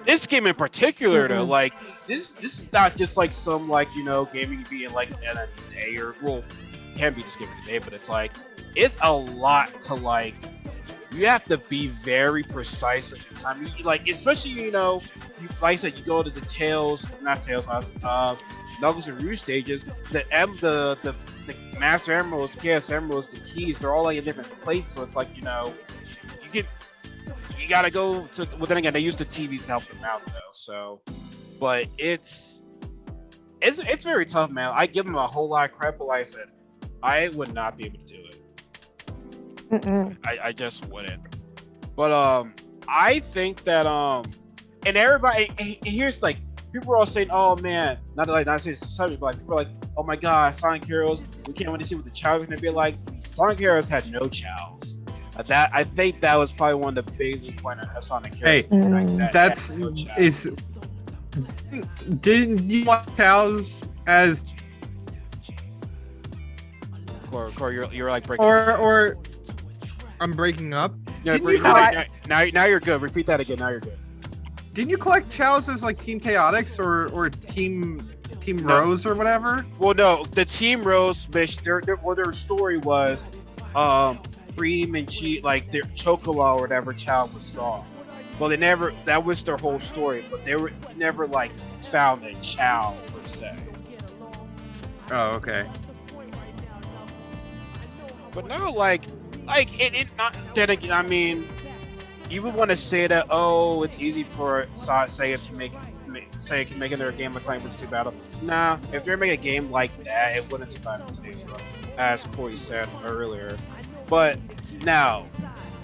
This game in particular, though, like, this is not just like some, like, you know, game you can be in like in a day, or well, can be just game in a day, but it's like, it's a lot to like you have to be very precise with your time. Like, especially, like I said, you go to the Knuckles and Rouge stages. The Master Emeralds, Chaos Emeralds, the keys, they're all like in different places. So it's like, you gotta go to. Well, then again, they use the TVs to help them out though. So, but it's very tough, man. I give them a whole lot of credit, but like I said, I would not be able to do it. I just wouldn't. But I think that and everybody, and here's like, people are all saying, "Oh man," not saying something, but like, people are like, "Oh my God, Sonic Heroes! We can't wait to see what the Chows are gonna be like." Sonic Heroes had no Chows. I think that was probably one of the biggest points of Sonic Heroes. Hey, didn't you like Chows as Corey, you're like breaking or I'm breaking up? Yeah, now you're good. Repeat that again. Now you're good. Didn't you collect Chows as like Team Chaotix or Team Rose or whatever? Well, no, the Team Rose mission. Their story was, Cream and Cheat, like their Chocola or whatever child was strong. Well, they never. That was their whole story, but they never like found a Chow per se. Oh, okay. But no, like it not. Then again, I mean, you would want to say that, oh, it's easy for Sega to make their game like Sonic vs. 2 Battle. Nah, if they're making a game like that, it wouldn't survive in today's world, as Corey said earlier. But now,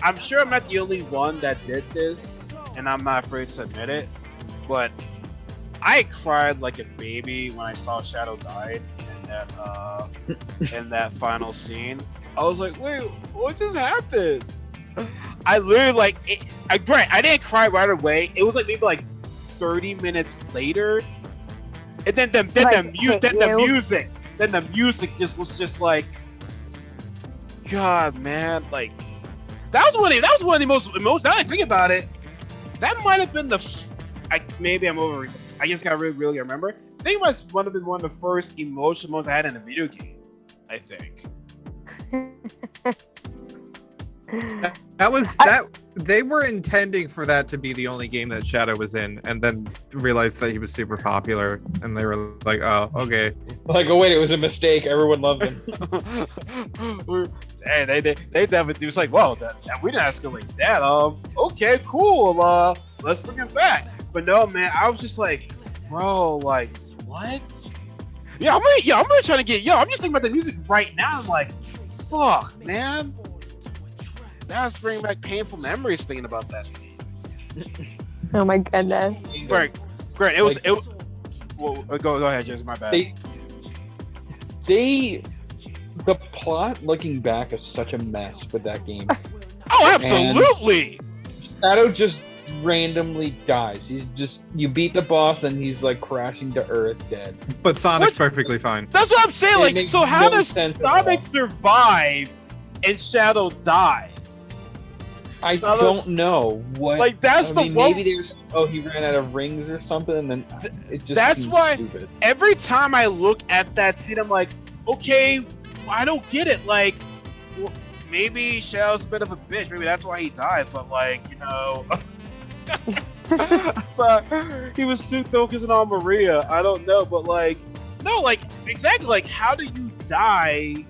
I'm sure I'm not the only one that did this, and I'm not afraid to admit it, but I cried like a baby when I saw Shadow die in that final scene. I was like, wait, what just happened? I literally I didn't cry right away. It was like maybe like 30 minutes later, and then the music just was just like, God, man, like that was one of the most emotional. Now I think about it, that might have been maybe I'm over. I just got really remember. I think it might have been one of the first emotional moments I had in a video game. I think. They were intending for that to be the only game that Shadow was in, and then realized that he was super popular, and they were like, "Oh, okay." Like, oh wait, it was a mistake. Everyone loved him. Hey, they definitely was like, "Whoa, we didn't ask him like that." Okay, cool. Let's bring him back. But no, man, I was just like, bro, like, what? Yeah, I'm really trying to get. I'm just thinking about the music right now. I'm like, fuck, man. That's bringing back painful memories thinking about that scene. Oh my goodness. Great. Well, go ahead, Jess. My bad. The plot, looking back, is such a mess with that game. Oh, absolutely. And Shadow just randomly dies. You beat the boss and he's like crashing to Earth dead. But Sonic's perfectly fine. That's what I'm saying. Like, so how does Sonic survive and Shadow dies? I don't know what. Like, that's maybe there's. Oh, he ran out of rings or something, and then it just. That's why stupid. Every time I look at that scene, I'm like, okay, I don't get it. Like, well, maybe Shadow's a bit of a bitch. Maybe that's why he died. But like, so he was too focusing on Maria. I don't know, but like, no, like exactly. Like, how do you die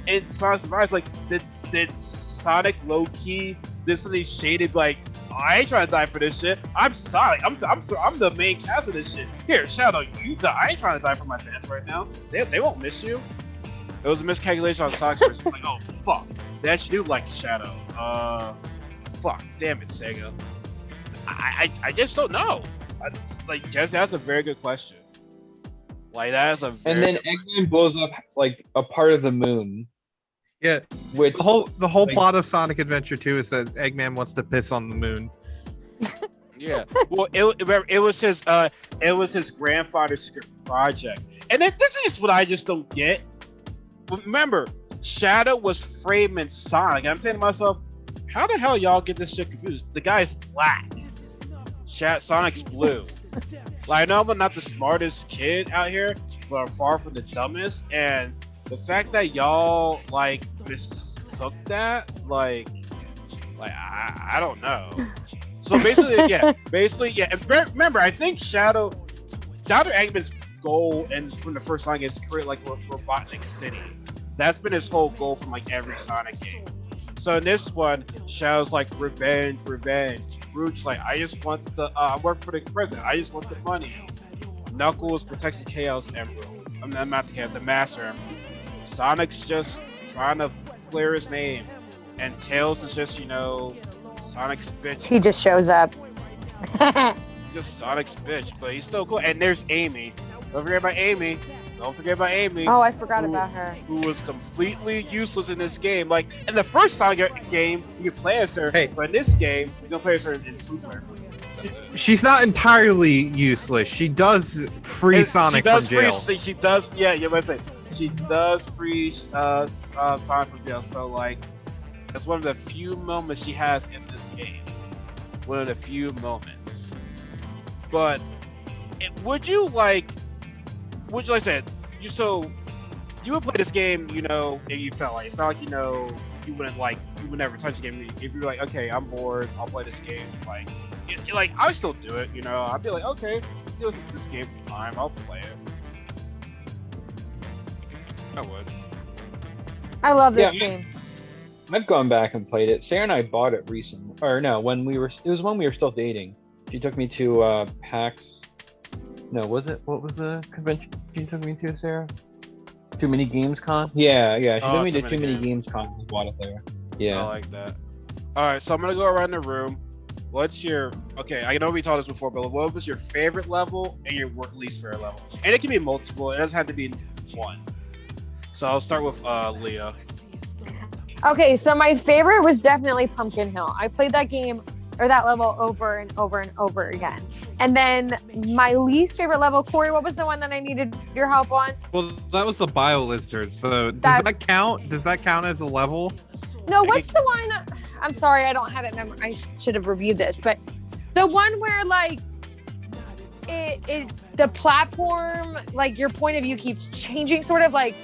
in Sonic Survives? Like, did Sonic low key? This is shaded like, oh, I ain't trying to die for this shit. I'm Sonic. I'm the main cast of this shit. Here, Shadow, you die. I ain't trying to die for my fans right now. They won't miss you. It was a miscalculation on Sonic's version. Like, oh fuck, they actually do like Shadow. Fuck, damn it, Sega. I just don't know. Like, Jesse, that's a very good question. Like, that is a very. And then Eggman blows up like a part of the moon. Yeah, with the whole plot of Sonic Adventure 2 is that Eggman wants to piss on the moon. Yeah, well, it was his grandfather's project, and this is just what I just don't get. Remember, Shadow was framing Sonic. I'm saying to myself, how the hell y'all get this shit confused? The guy's black. Sonic's blue. Like, I know I'm not the smartest kid out here, but I'm far from the dumbest, and the fact that y'all like mistook that, like Like I don't know. So basically, yeah. And remember, I think Dr. Eggman's goal and from the first Sonic is to create like Robotnik City. That's been his whole goal from like every Sonic game. So in this one, Shadow's like revenge. Rouge's like, I just want I work for the president. I just want the money. Knuckles protects the Chaos Emerald. I'm not the Chaos, the Master Emerald. Sonic's just trying to clear his name, and Tails is just Sonic's bitch. He just shows up. Just Sonic's bitch, but he's still cool. And there's Amy. Don't forget about Amy. Oh, I forgot about her. Who was completely useless in this game. Like in the first Sonic game, you can play as her, but in this game, you can play as her in two-player. She's not entirely useless. She does free Sonic from jail. She does. Yeah, you're about to say. She does free Sonic from jail. So like, that's one of the few moments she has in this game. One of the few moments. But would you like I said, you would play this game, if you felt like it's not like you would never touch the game. If you're like, okay, I'm bored, I'll play this game. Like I would still do it. I'd be like, okay, give this game some time, I'll play it. I would. I love this game. I've gone back and played it. Sarah and I bought it recently, or no, it was when we were still dating. She took me to PAX. No, was it? What was the convention she took me to, Sarah? Too Many Games Con? Yeah. She took me to Too Many Games Con. We bought it there. Yeah. I like that. All right, so I'm gonna go around the room. Okay, I know we talked this before, but what was your favorite level and your least favorite level? And it can be multiple. It doesn't have to be one. So I'll start with Leah. Okay, so my favorite was definitely Pumpkin Hill. I played that game or that level over and over and over again. And then my least favorite level, Corey, what was the one that I needed your help on? Well, that was the Bio Lizard. So does that count? Does that count as a level? No, what's the one? I'm sorry, I don't have it memorized. I should have reviewed this, but the one where like the platform, like your point of view keeps changing, sort of like.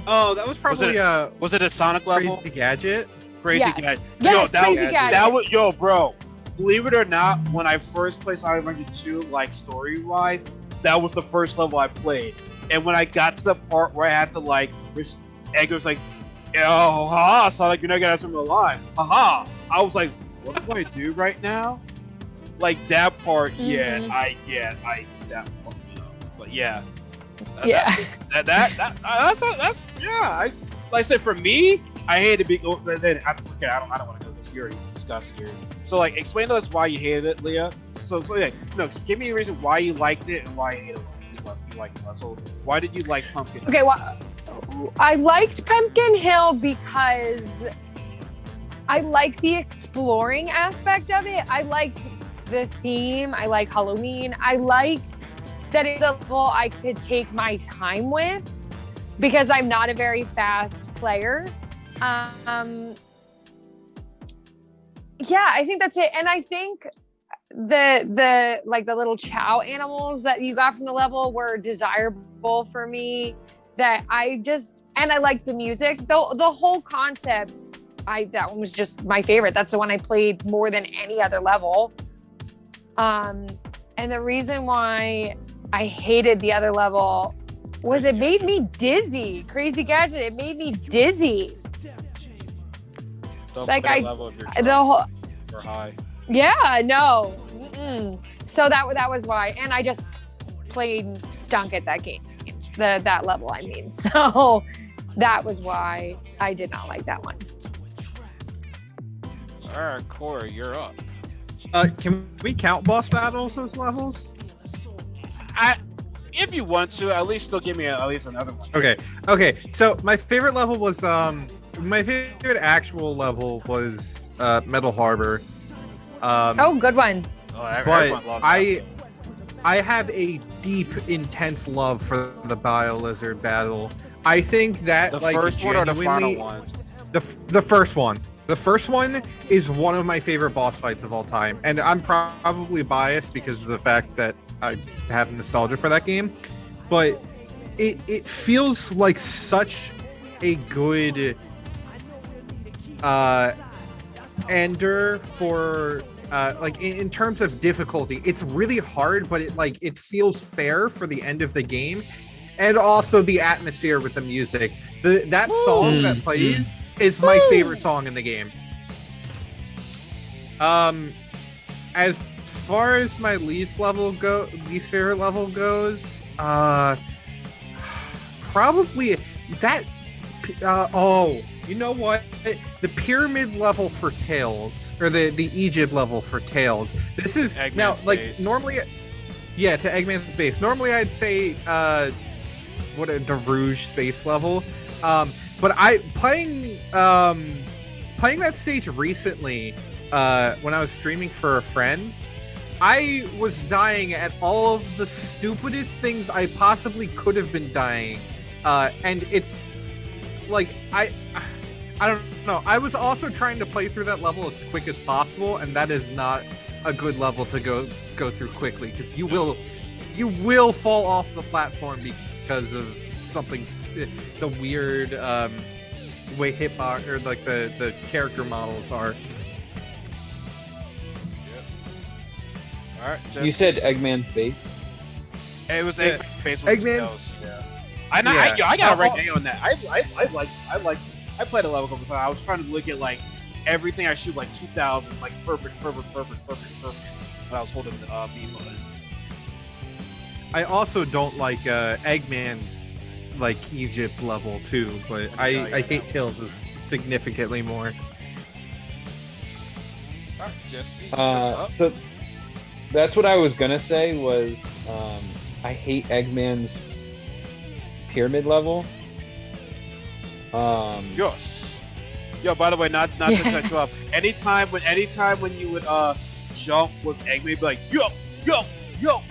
Oh, that was probably was it a Sonic level? Crazy Gadget. Crazy Gadget. Yes, Crazy Gadget. That was bro. Believe it or not, when I first played Sonic Adventure 2, like story-wise, that was the first level I played. And when I got to the part where I had to Edgar was like, "Oh, haha, Sonic, you're not gonna have something alive." Haha. I was like, "What do I do right now?" Like that part, Mm-hmm. I that fucked me up. But yeah. That's like I said, for me, I hated to be. Then I don't want to go this. You already discussed here. So explain to us why you hated it, Leah. So give me a reason why you liked it and why you hated it. You liked it. So why did you like Pumpkin? Okay, well, I liked Pumpkin Hill because I like the exploring aspect of it. I liked the theme. I like Halloween. I liked that it's a level I could take my time with because I'm not a very fast player. Yeah, I think that's it. And I think the little chow animals that you got from the level were desirable for me. That I liked the music. The whole concept, that one was just my favorite. That's the one I played more than any other level. And the reason why I hated the other level was it made me dizzy. Crazy Gadget, it made me dizzy. Don't like play level if you're drunk the whole or high. Yeah, no. Mm-mm. So that was why, and I just stunk at that game, that level. I mean, so that was why I did not like that one. All right, Corey, you're up. Can we count boss battles as levels? If you want to, at least still give me at least another one. Okay. So my favorite level was my favorite actual level was Metal Harbor. Good one. But I have a deep, intense love for the Bio Lizard battle. I think that the first one or the final one? The first one. The first one is one of my favorite boss fights of all time, and I'm probably biased because of the fact that I have nostalgia for that game, but it feels like such a good ender for like in terms of difficulty. It's really hard, but it feels fair for the end of the game, and also the atmosphere with the music. That song that plays is my favorite song in the game. As far as my least favorite level goes, probably that. You know what? The pyramid level for Tails, or the Egypt level for Tails. This is Eggman's now like base. normally, yeah, to Eggman's base. Normally, I'd say the Rouge space level. But playing that stage recently, when I was streaming for a friend, I was dying at all of the stupidest things I possibly could have been dying, and it's like I don't know. I was also trying to play through that level as quick as possible, and that is not a good level to go through quickly, because you will fall off the platform because of something, the weird way hitbox or like the character models are. All right, You said Eggman's base. it was Yeah. Eggman's base. Eggman's- Yeah. I got a right name on that. I played a level a couple times. I was trying to look at like everything I shoot like 2000, like perfect. When I was holding the B button. I also don't like Eggman's like Egypt level too, but I hate Tails significantly more. All right, Jesse. So that's what I was gonna say was I hate Eggman's pyramid level. Yes. Yo, by the way, not to cut you off. Anytime when you would jump with Eggman, be like yo, Yep. yo,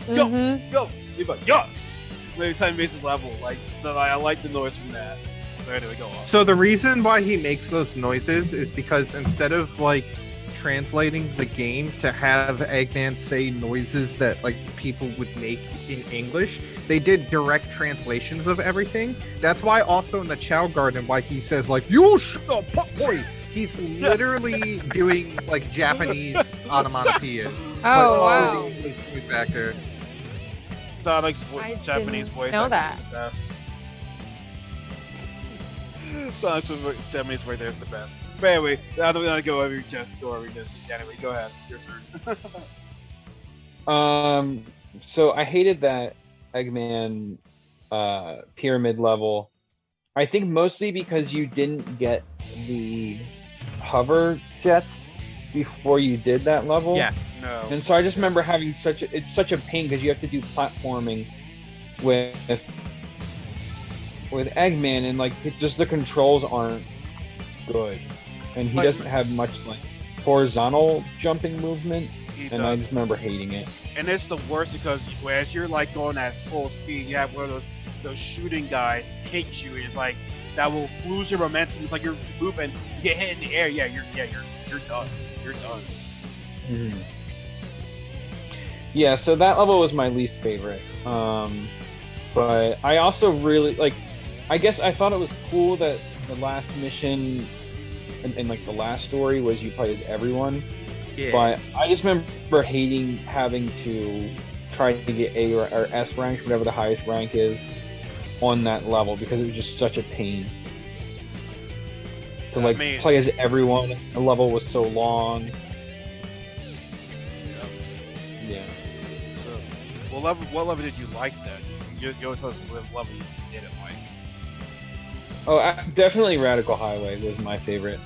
Mhm. yo, you'd be like yes. Every time he makes a level, like I like the noise from that. So anyway, go on. So the reason why he makes those noises is because instead of like translating the game to have Eggman say noises that like people would make in English, they did direct translations of everything. That's why also in the Chow Garden, why he says like "you boy," he's literally doing like Japanese onomatopoeia. Oh wow. Voice actor. Sonic's I Japanese didn't voice. know actor that. is the best. Sonic's Japanese voice there is the best. But anyway, I don't want to go over this. Anyway, go ahead. Your turn. So I hated that Eggman pyramid level. I think mostly because you didn't get the hover jets before you did that level. Yes. No. And so I just remember having such a pain because you have to do platforming with Eggman, and like just the controls aren't good, and he doesn't have much like horizontal jumping movement, and I just remember hating it. And it's the worst because as you're like going at full speed, you have one of those shooting guys hit you, and it's like that will lose your momentum. It's like you're moving, you get hit in the air. Yeah, you're done. You're done. Mm-hmm. Yeah, so that level was my least favorite. But I also really like. I guess I thought it was cool that the last mission and like the last story was you played as everyone. Yeah. But I just remember hating having to try to get A or S rank, whatever the highest rank is, on that level because it was just such a pain to like play as everyone. The level was so long. Yeah. So, what level did you like then? You tell us what level you didn't like. Oh, definitely Radical Highway was my favorite.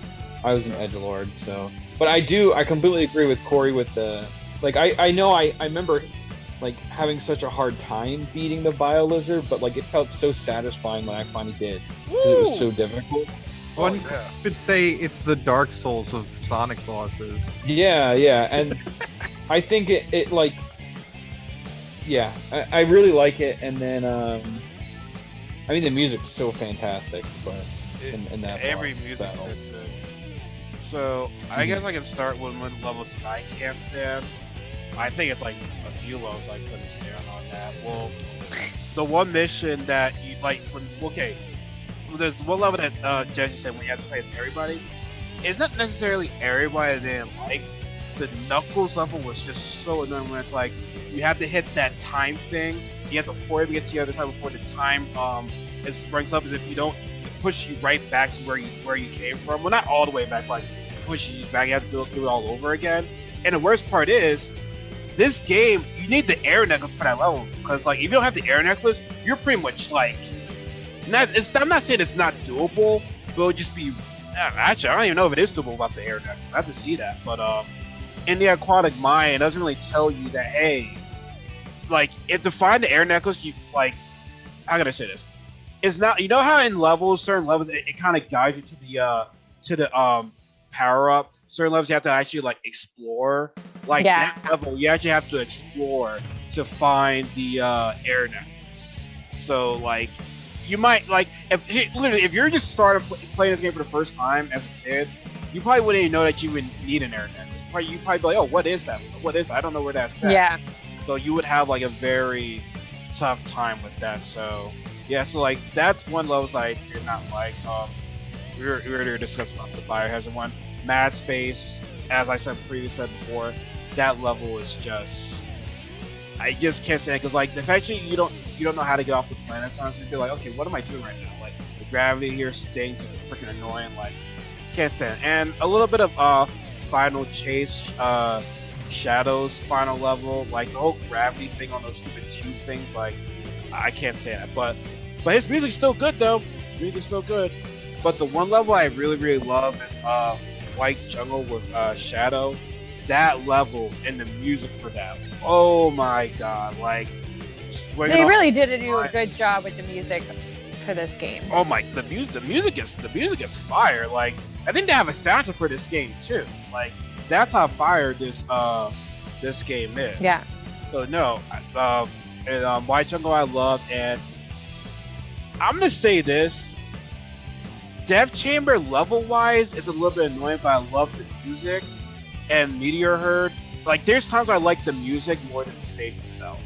I was an edgelord, so. But I completely agree with Corey with the, like, I know I remember, like, having such a hard time beating the Bio Lizard, but, like, it felt so satisfying when I finally did. It was so difficult. One could say it's the Dark Souls of Sonic bosses. Yeah, and I think it like, yeah, I really like it, and then, I mean, the music is so fantastic, but in that every boss music battle. fits in. So I guess I can start with one levels that I can't stand. I think it's like a few levels I couldn't stand on that. Well, the one mission that you like when there's one level that Jesse said we have to play as everybody. it's not necessarily everybody didn't like. The Knuckles level was just so annoying when it's like you have to hit that time thing. You have to hurry to get to the other side before the time it brings up. As if you don't, it pushes you right back to where you came from. Well, not all the way back, like pushes you back. You have to do it all over again. And the worst part is, this game, you need the air necklace for that level, because like if you don't have the air necklace, you're pretty much like I'm not saying it's not doable, but it'll just be actually I don't even know if it is doable without the air necklace. I have to see that, but in the aquatic mine, it doesn't really tell you that, hey, like if to find the air necklace, you like how can I say this? It's not, you know how in levels, certain levels, it kind of guides you to the power up. Certain levels you have to actually like explore. Like that level, you actually have to explore to find the air necklace. So like you might like if you're just starting playing this game for the first time as a kid, you probably wouldn't even know that you would need an air necklace. You probably be like, oh, what is that? What is? I don't know where that's at. Yeah. So you would have like a very tough time with that. So yeah, so like that's one level I did not like. We were discussing about the Biohazard one. Mad Space, as I said before, that level is just, I just can't stand it, because like the fact that you don't know how to get off the planet, sometimes you feel like, okay, what am I doing right now? Like the gravity here stings, it's freaking annoying, like can't stand it. And a little bit of Final Chase, Shadow's final level, like the whole gravity thing on those stupid tube things, like I can't stand it. But his music's still good though. Music's still good. But the one level I really, really love is White Jungle with Shadow. That level and the music for that. Oh my god! Like they really did do a good job with the music for this game. Oh my! The music is fire. Like I think they have a soundtrack for this game too. Like that's how fire this game is. Yeah. So no, and White Jungle I love, and I'm gonna say this. Death Chamber level wise is a little bit annoying, but I love the music. And Meteor Herd, like there's times I like the music more than the stage itself.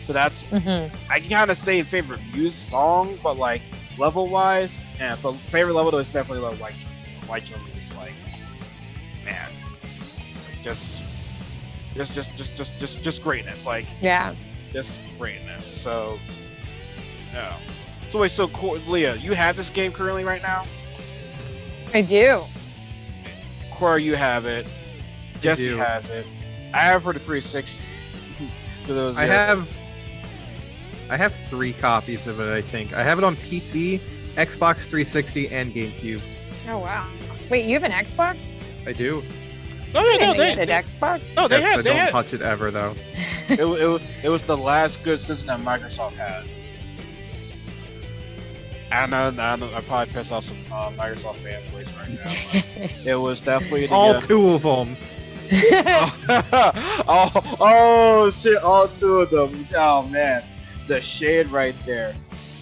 So that's I can kind of say favorite music song, but like level wise, yeah. But favorite level though is definitely like White Jungle. White Jungle is like, man, just greatness. Like just greatness. So no. So wait, so Leah, you have this game currently right now? I do. Cora, you have it. Jesse has it. I have for the 360. I have 3 copies of it, I think. I have it on PC, Xbox 360, and GameCube. Oh wow! Wait, you have an Xbox? I do. No, they had an Xbox. No, they yes, had. They don't touch it ever, though. It was the last good system that Microsoft had. I know, I probably pissed off some Microsoft fanboys right now. But it was definitely all 2 of them. oh shit! All 2 of them. Oh man, the shade right there.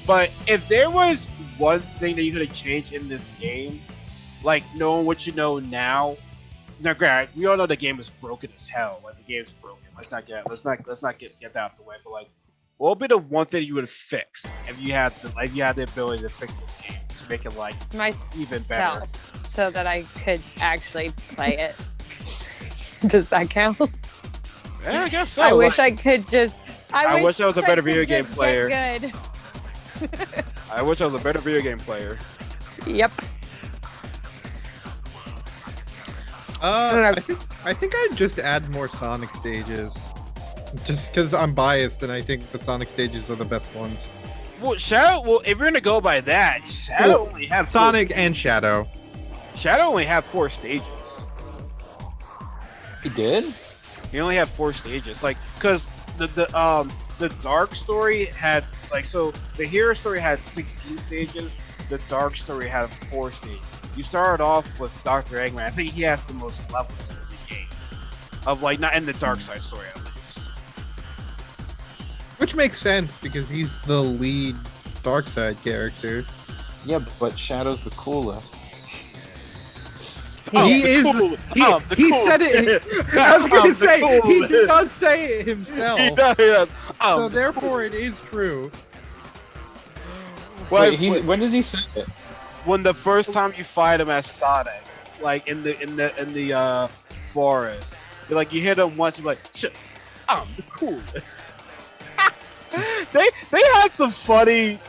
But if there was one thing that you could have changed in this game, like knowing what you know now, granted, we all know the game is broken as hell. Like the game's broken. Let's not get that out of the way. But like, what would be the one thing you would fix if you had the ability to fix this game to make it like even better, so that I could actually play it? Does that count? Yeah, I guess so. I wish I could just. I wish I was a better video game player. Good. I wish I was a better video game player. Yep. I think I'd just add more Sonic stages. Just because I'm biased and I think the Sonic stages are the best ones. Well, Shadow. Well, if you're gonna go by that, Shadow only had Sonic and Shadow. Shadow only had 4 stages. He did? He only had 4 stages. Like, cause the Dark Story had so the Hero Story had 16 stages. The Dark Story had 4 stages. You started off with Dr. Eggman. I think he has the most levels in the game. Of like not in the Dark Side story at least. Which makes sense because he's the lead Darkseid character. Yeah, but Shadow's the coolest. He said it. I was gonna say he did not say it himself. He does. So therefore, it is true. Wait, when did he say it? When the first time you fight him as Sonic, like in the forest. You hit them once, you're like, I'm the coolest. they had some funny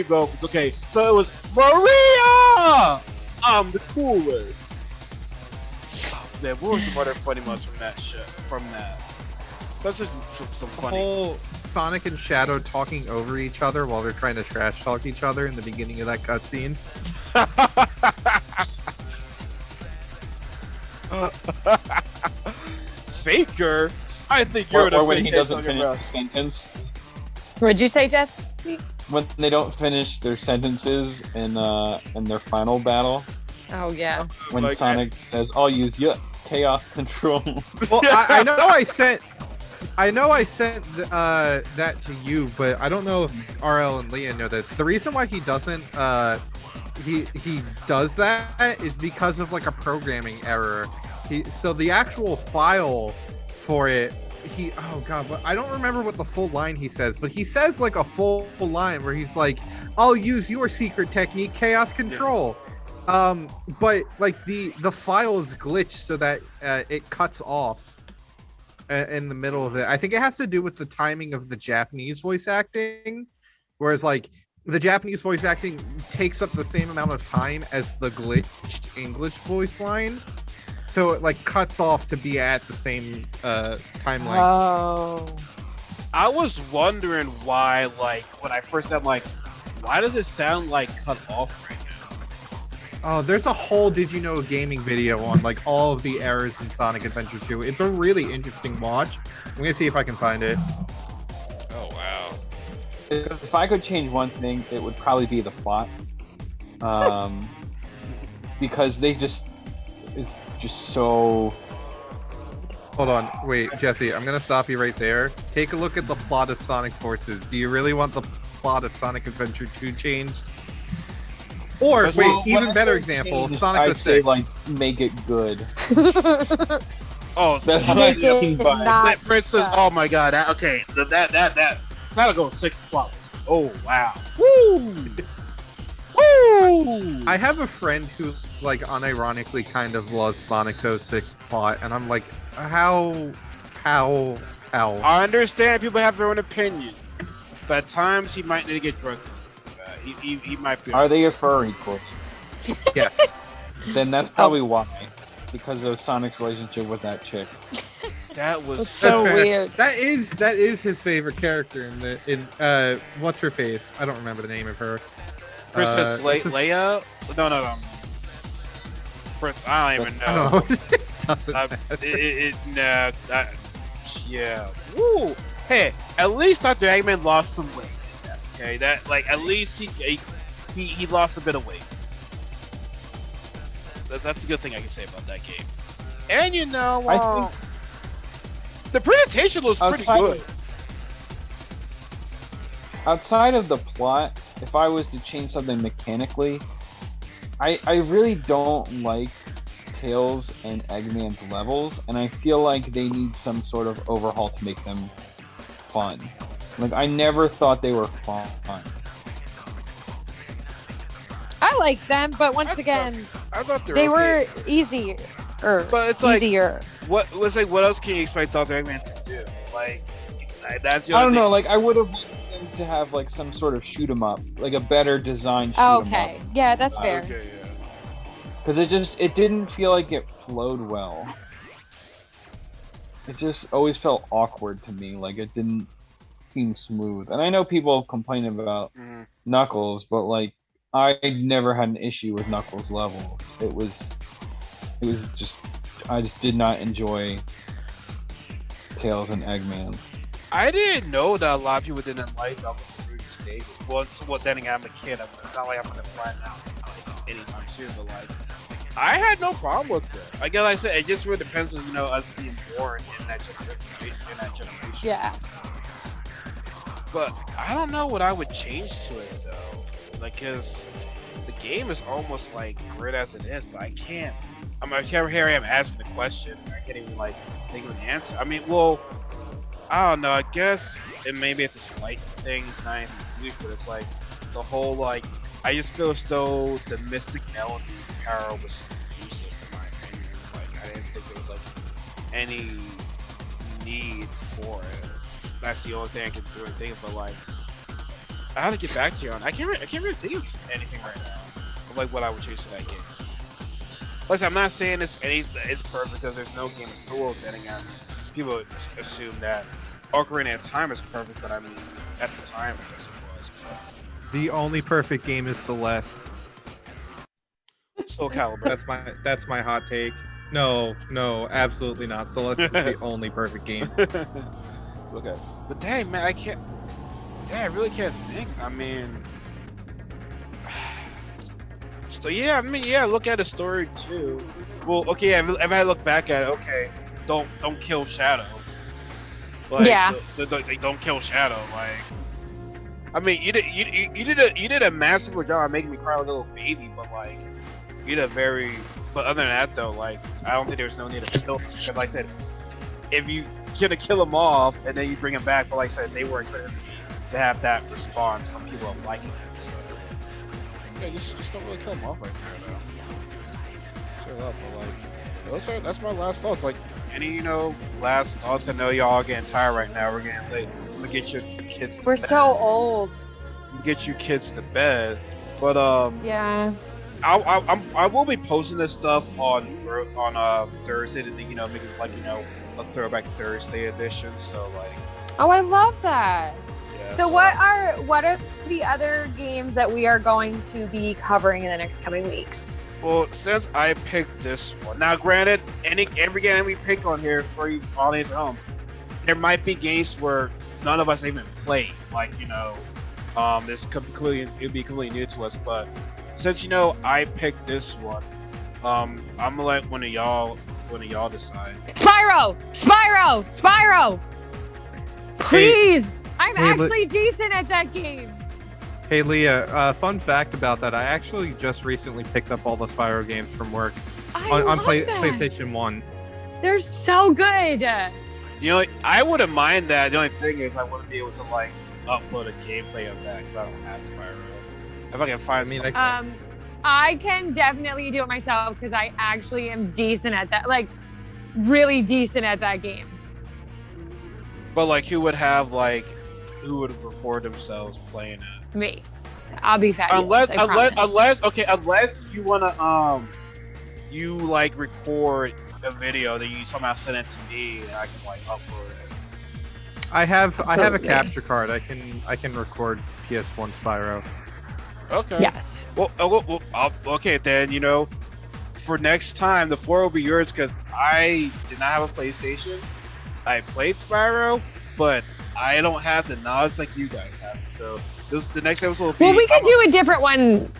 moments. Okay, so it was Maria. I'm the coolest. Oh, man, what were some other funny moments from that shit? From that, that's just some funny. The whole Sonic and Shadow talking over each other while they're trying to trash talk each other in the beginning of that cutscene. Faker, I think you're or when he doesn't finish a sentence. What'd you say, Jesse? When they don't finish their sentences in their final battle. Oh yeah. When Sonic says, "I'll use chaos control." Well, I know I sent that to you, but I don't know if RL and Leah know this. The reason why he doesn't he does that is because of like a programming error. So the actual file for it, oh god, but I don't remember what the full line he says, but he says like a full line where he's like, "I'll use your secret technique, chaos control." But like the file is glitched so that it cuts off in the middle of it. I think it has to do with the timing of the Japanese voice acting, whereas like the Japanese voice acting takes up the same amount of time as the glitched English voice line. So it like cuts off to be at the same timeline. Oh. I was wondering why, like, when I first said, like, why does it sound like cut off right now? Oh, there's a whole Did You Know Gaming video on like all of the errors in Sonic Adventure 2. It's a really interesting watch. I'm gonna see if I can find it. Oh wow. If I could change one thing, it would probably be the plot. Because it's just so. Hold on, wait, Jesse, I'm gonna stop you right there. Take a look at the plot of Sonic Forces. Do you really want the plot of Sonic Adventure 2 changed? Or wait, even better example, Sonic the say, 6. like, make it good. Oh, That's what Make I it mean by not for instance, suck. oh my god, that Sonic 06 plot was, oh wow. Woo! Woo! I have a friend who like unironically kind of loves Sonic's 06 plot, and I'm like, how? I understand people have their own opinions, but at times he might need to get drug tested. He might be. Are they a furry course? Yes. Then that's probably why. Because of Sonic's relationship with that chick. That was It's so fair. weird. That is his favorite character in what's her face? I don't remember the name of her. Princess Leia. No. Prince. I don't even know. Oh, it doesn't matter. Yeah. Woo. Hey, at least Dr. Eggman lost some weight. Okay, that like at least he lost a bit of weight. That's a good thing I can say about that game. And you know, I think the presentation looks pretty good. Outside of the plot, if I was to change something mechanically, I really don't like Tails and Eggman's levels, and I feel like they need some sort of overhaul to make them fun. Like, I never thought they were fun. I like them, but once again, I thought they were easier. But it's easier. What else can you expect Dr. Eggman to do? Like that's the I other don't thing. know, like, I would have wanted them to have, like, some sort of shoot 'em up, like a better designed shoot 'em up. Okay, yeah, that's fair. Okay, yeah. Because it didn't feel like it flowed well. It just always felt awkward to me, like it didn't seem smooth. And I know people complain about Knuckles, but like I never had an issue with Knuckles levels. It was just I just did not enjoy Tails and Eggman. I didn't know that a lot of people didn't like Knuckles through the stages. Well, then again, I'm a kid. It's not like I'm gonna find out anytime soon. But like, I had no problem with it. Like I said, it just really depends on us being born in that generation. Yeah. But I don't know what I would change to it though. Like, cause the game is almost like great as it is, but I can't. Here I am asking the question. I can't even like think of an answer. I mean, well, I don't know. I guess maybe it's a slight thing, not even huge, but it's like the whole like I just feel as though the Mystic Melody power was any need for it. That's the only thing I can do and think of. But like, I have to get back to you on. I can't really think of anything right now. Of, like what I would choose for that game. Listen, I'm not saying it's perfect because there's no game in the world getting at. People assume that Ocarina of Time is perfect, but I mean, at the time, I guess it was. The only perfect game is Celeste. Soul Calibur. That's my hot take. No, absolutely not. Celeste is the only perfect game. Okay, but dang man, I really can't think. I mean, so yeah, I mean, yeah. Look at the story too. Well, okay, if I look back at it, okay, don't kill Shadow. Like, Yeah. They don't kill Shadow. Like, I mean, you did a massive job of making me cry like a little baby, but like, you did a very. But other than that, though, like, I don't think there's no need to kill him. Because, like I said, if you gonna kill him off and then you bring him back, but like I said, they were expecting to have that response from people of liking him. So, yeah, just don't really kill him off right there, though. Straight up, but like, that's my last thoughts. Like, any last thoughts? I know y'all getting tired right now. We're getting late. I'm gonna get your kids. We're so old. Get you kids to bed, but Yeah. I will be posting this stuff on Thursday to make it like a Throwback Thursday edition. So like, Oh, I love that. yeah. So what are the other games that we are going to be covering in the next coming weeks? Well, since I picked this one, now granted, every game we pick on here for you audience at home, there might be games where none of us even played. Like this it'd be completely new to us, but since I picked this one, I'm gonna let one of y'all decide. Spyro! Please! I'm Hey, actually decent at that game. Hey Leah, fun fact about that, I actually just recently picked up all the Spyro games from work on love that. PlayStation 1. They're so good. I wouldn't mind that. The only thing is I wouldn't be able to like upload a gameplay of that because I don't have Spyro. If I can find something. I can definitely do it myself because I actually am decent at that. Like, really decent at that game. But like, who would record themselves playing it? Me. I'll be fabulous. Unless you wanna you like record a video that you somehow send it to me and I can like upload it. I have a Absolutely. capture card. I can record PS1 Spyro. Okay. Yes. Well, okay then. For next time, the floor will be yours because I did not have a PlayStation. I played Spyro, but I don't have the knowledge like you guys have. So the next episode will be. Well, we could do a different one.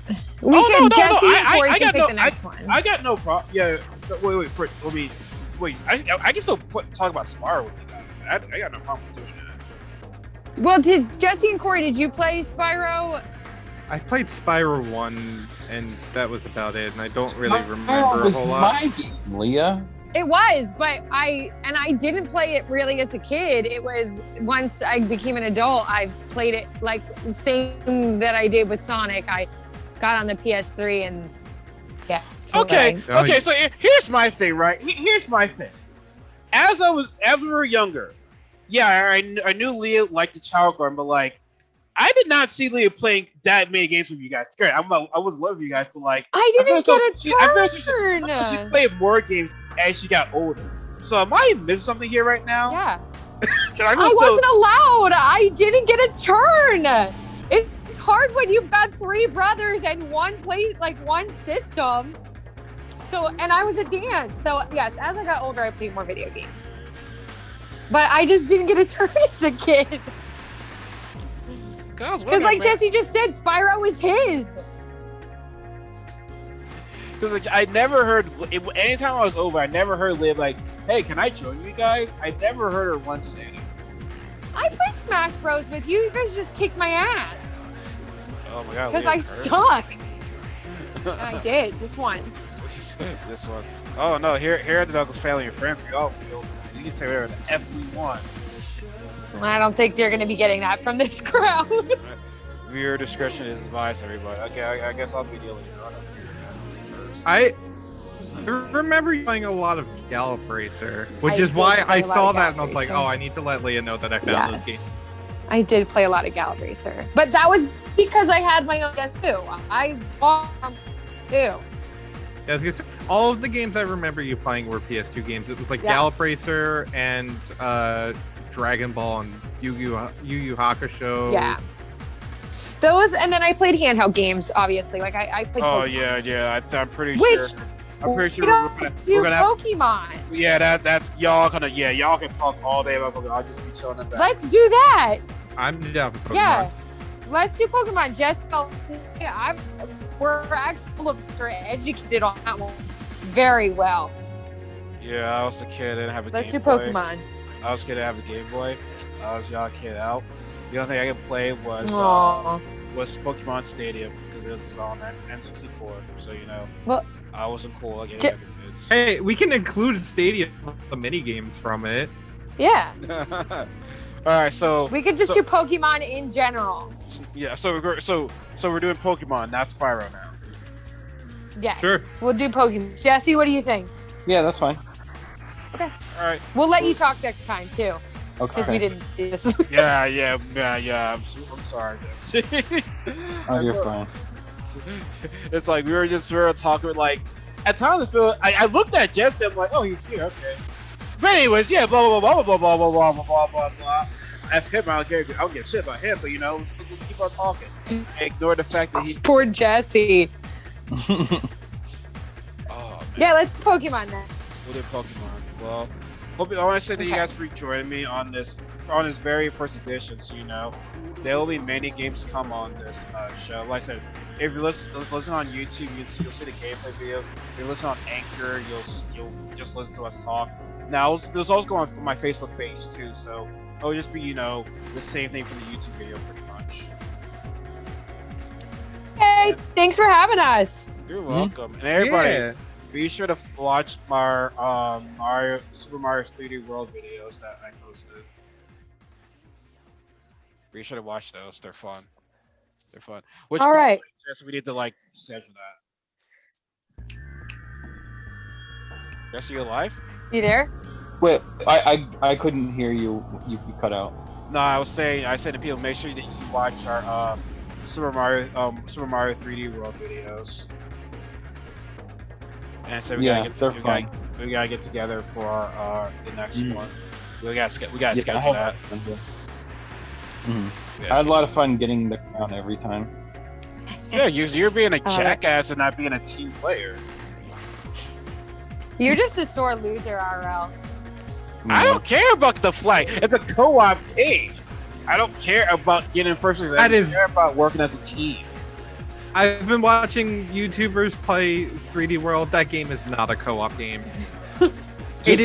Jesse and Corey can pick the next one. I got no problem. Yeah. Wait. I can still talk about Spyro with you guys. I got no problem doing that. Well, Jesse and Corey, did you play Spyro? I played Spyro 1, and that was about it, and I don't really remember a whole lot. My game, Leah. It was, but I didn't play it really as a kid. It was once I became an adult, I played it like same that I did with Sonic. I got on the PS3 and yeah. Okay, so here's my thing, right? Here's my thing. As we were younger, yeah, I knew Leah liked the Child Garden, but like, I did not see Leah playing that many games with you guys. Great, I was with you guys, but like, I didn't get a turn. She played more games as she got older. So am I missing something here right now? Yeah. I wasn't allowed. I didn't get a turn. It's hard when you've got 3 brothers and one system. So, and I was a dance. So yes, as I got older, I played more video games. But I just didn't get a turn as a kid. Because like Jesse just said, Spyro was his. Because like, I never heard, anytime I was over, I never heard Liv like, hey, can I join you guys? I never heard her once say it. I played Smash Bros with you. You guys just kicked my ass. Oh my god. Because I suck. I did, just once. This one. Oh no, here at the Knuckles family and friend for y'all. You can say whatever the F we want. I don't think they're going to be getting that from this crowd. Your discretion is advised, everybody. Okay, I guess I'll be dealing with it. remember you playing a lot of Gallop Racer, which I is did why play I a lot saw of that and I was Gallop like, Racer. oh, I need to let Leah know that I found those games. I did play a lot of Gallop Racer, but that was because I had my own PS2. I bought them too. Yeah, I was gonna say, all of the games I remember you playing were PS2 games. It was like Yeah. Gallop Racer and Dragon Ball and Yu Yu Hakusho. Yeah. Those, and then I played handheld games, obviously. Like I played Oh Pokemon. yeah. I'm pretty Which sure. I'm pretty sure we don't do we're gonna have. Pokemon. Yeah, that's y'all can talk all day about Pokemon. I'll just be chilling in the back. Let's do that. I'm down for Pokemon. Yeah. Let's do Pokemon. Jess, we're actually a little educated on that one very well. Yeah, I was a kid. I didn't have a Let's Game do Boy. Pokemon. I was a kid. I have a Game Boy. I was y'all kid out. The only thing I could play was Pokemon Stadium because it was on N64. So Well, I wasn't cool like any J- other kids. Hey, we can include Stadium, the mini games from it. yeah. All right, so We could just do Pokemon in general. yeah, so we're doing Pokemon, not Spyro now. Yes. Sure. We'll do Pokemon. Jesse, what do you think? Yeah, that's fine. All right. We'll let you talk next time too, because Okay. we didn't do this. Yeah. I'm sorry, Jesse. Oh, you're fine. It's like we were talking like at times I looked at Jesse. I'm like, oh, he's here, okay. But anyways, yeah, blah blah blah blah blah blah blah blah blah blah blah. F him, I don't give a shit about him, but let's keep on talking. Ignore the fact that he. Poor Jesse. Oh man. Yeah, let's do Pokemon next. We'll do Pokemon. Well, I want to say thank you guys for joining me on this very first edition. So there will be many games come on this show. Like I said, if you listen on YouTube, you'll see the gameplay videos. If you listen on Anchor, you'll just listen to us talk. Now, this also go on my Facebook page too, so it'll just be the same thing from the YouTube video pretty much. Hey, thanks for having us. You're welcome, and everybody. Yeah. Be sure to watch my Super Mario 3D World videos that I posted. Be sure to watch those. They're fun. Which All right. Yes, we need to schedule that. Jesse, you alive? You there? Wait, I couldn't hear you. You cut out. No, I said to people, make sure that you watch our Super Mario 3D World videos. And so we gotta get together for the next one. We gotta schedule that. I had a lot of fun getting the crown every time. Yeah, you're being a jackass and not being a team player. You're just a sore loser, RL. I don't care about the flag. It's a co-op game. I don't care about getting first place. I care about working as a team. I've been watching YouTubers play 3D World. That game is not a co-op game. It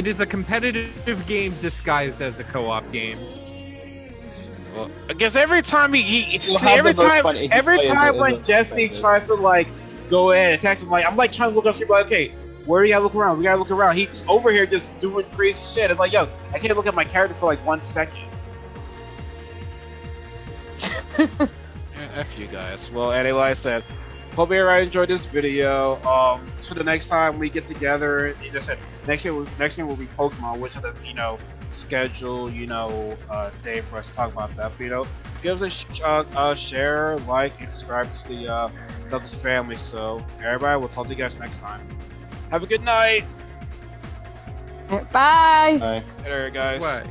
is a competitive game disguised as a co-op game. Well, I guess every time every time when Jesse tries to go ahead and text him, I'm trying to look up shit, okay, where do you gotta look around? We gotta look around. He's over here just doing crazy shit. It's like, yo, I can't look at my character for 1 second. F you guys. Well, anyway, like I said, hope everybody enjoyed this video. So the next time we get together, next thing will be Pokemon, which is the schedule day for us to talk about that. But, give us a share, like, and subscribe to the KnucklesF family. So everybody, we'll talk to you guys next time. Have a good night. Bye. Bye. Later, guys. What?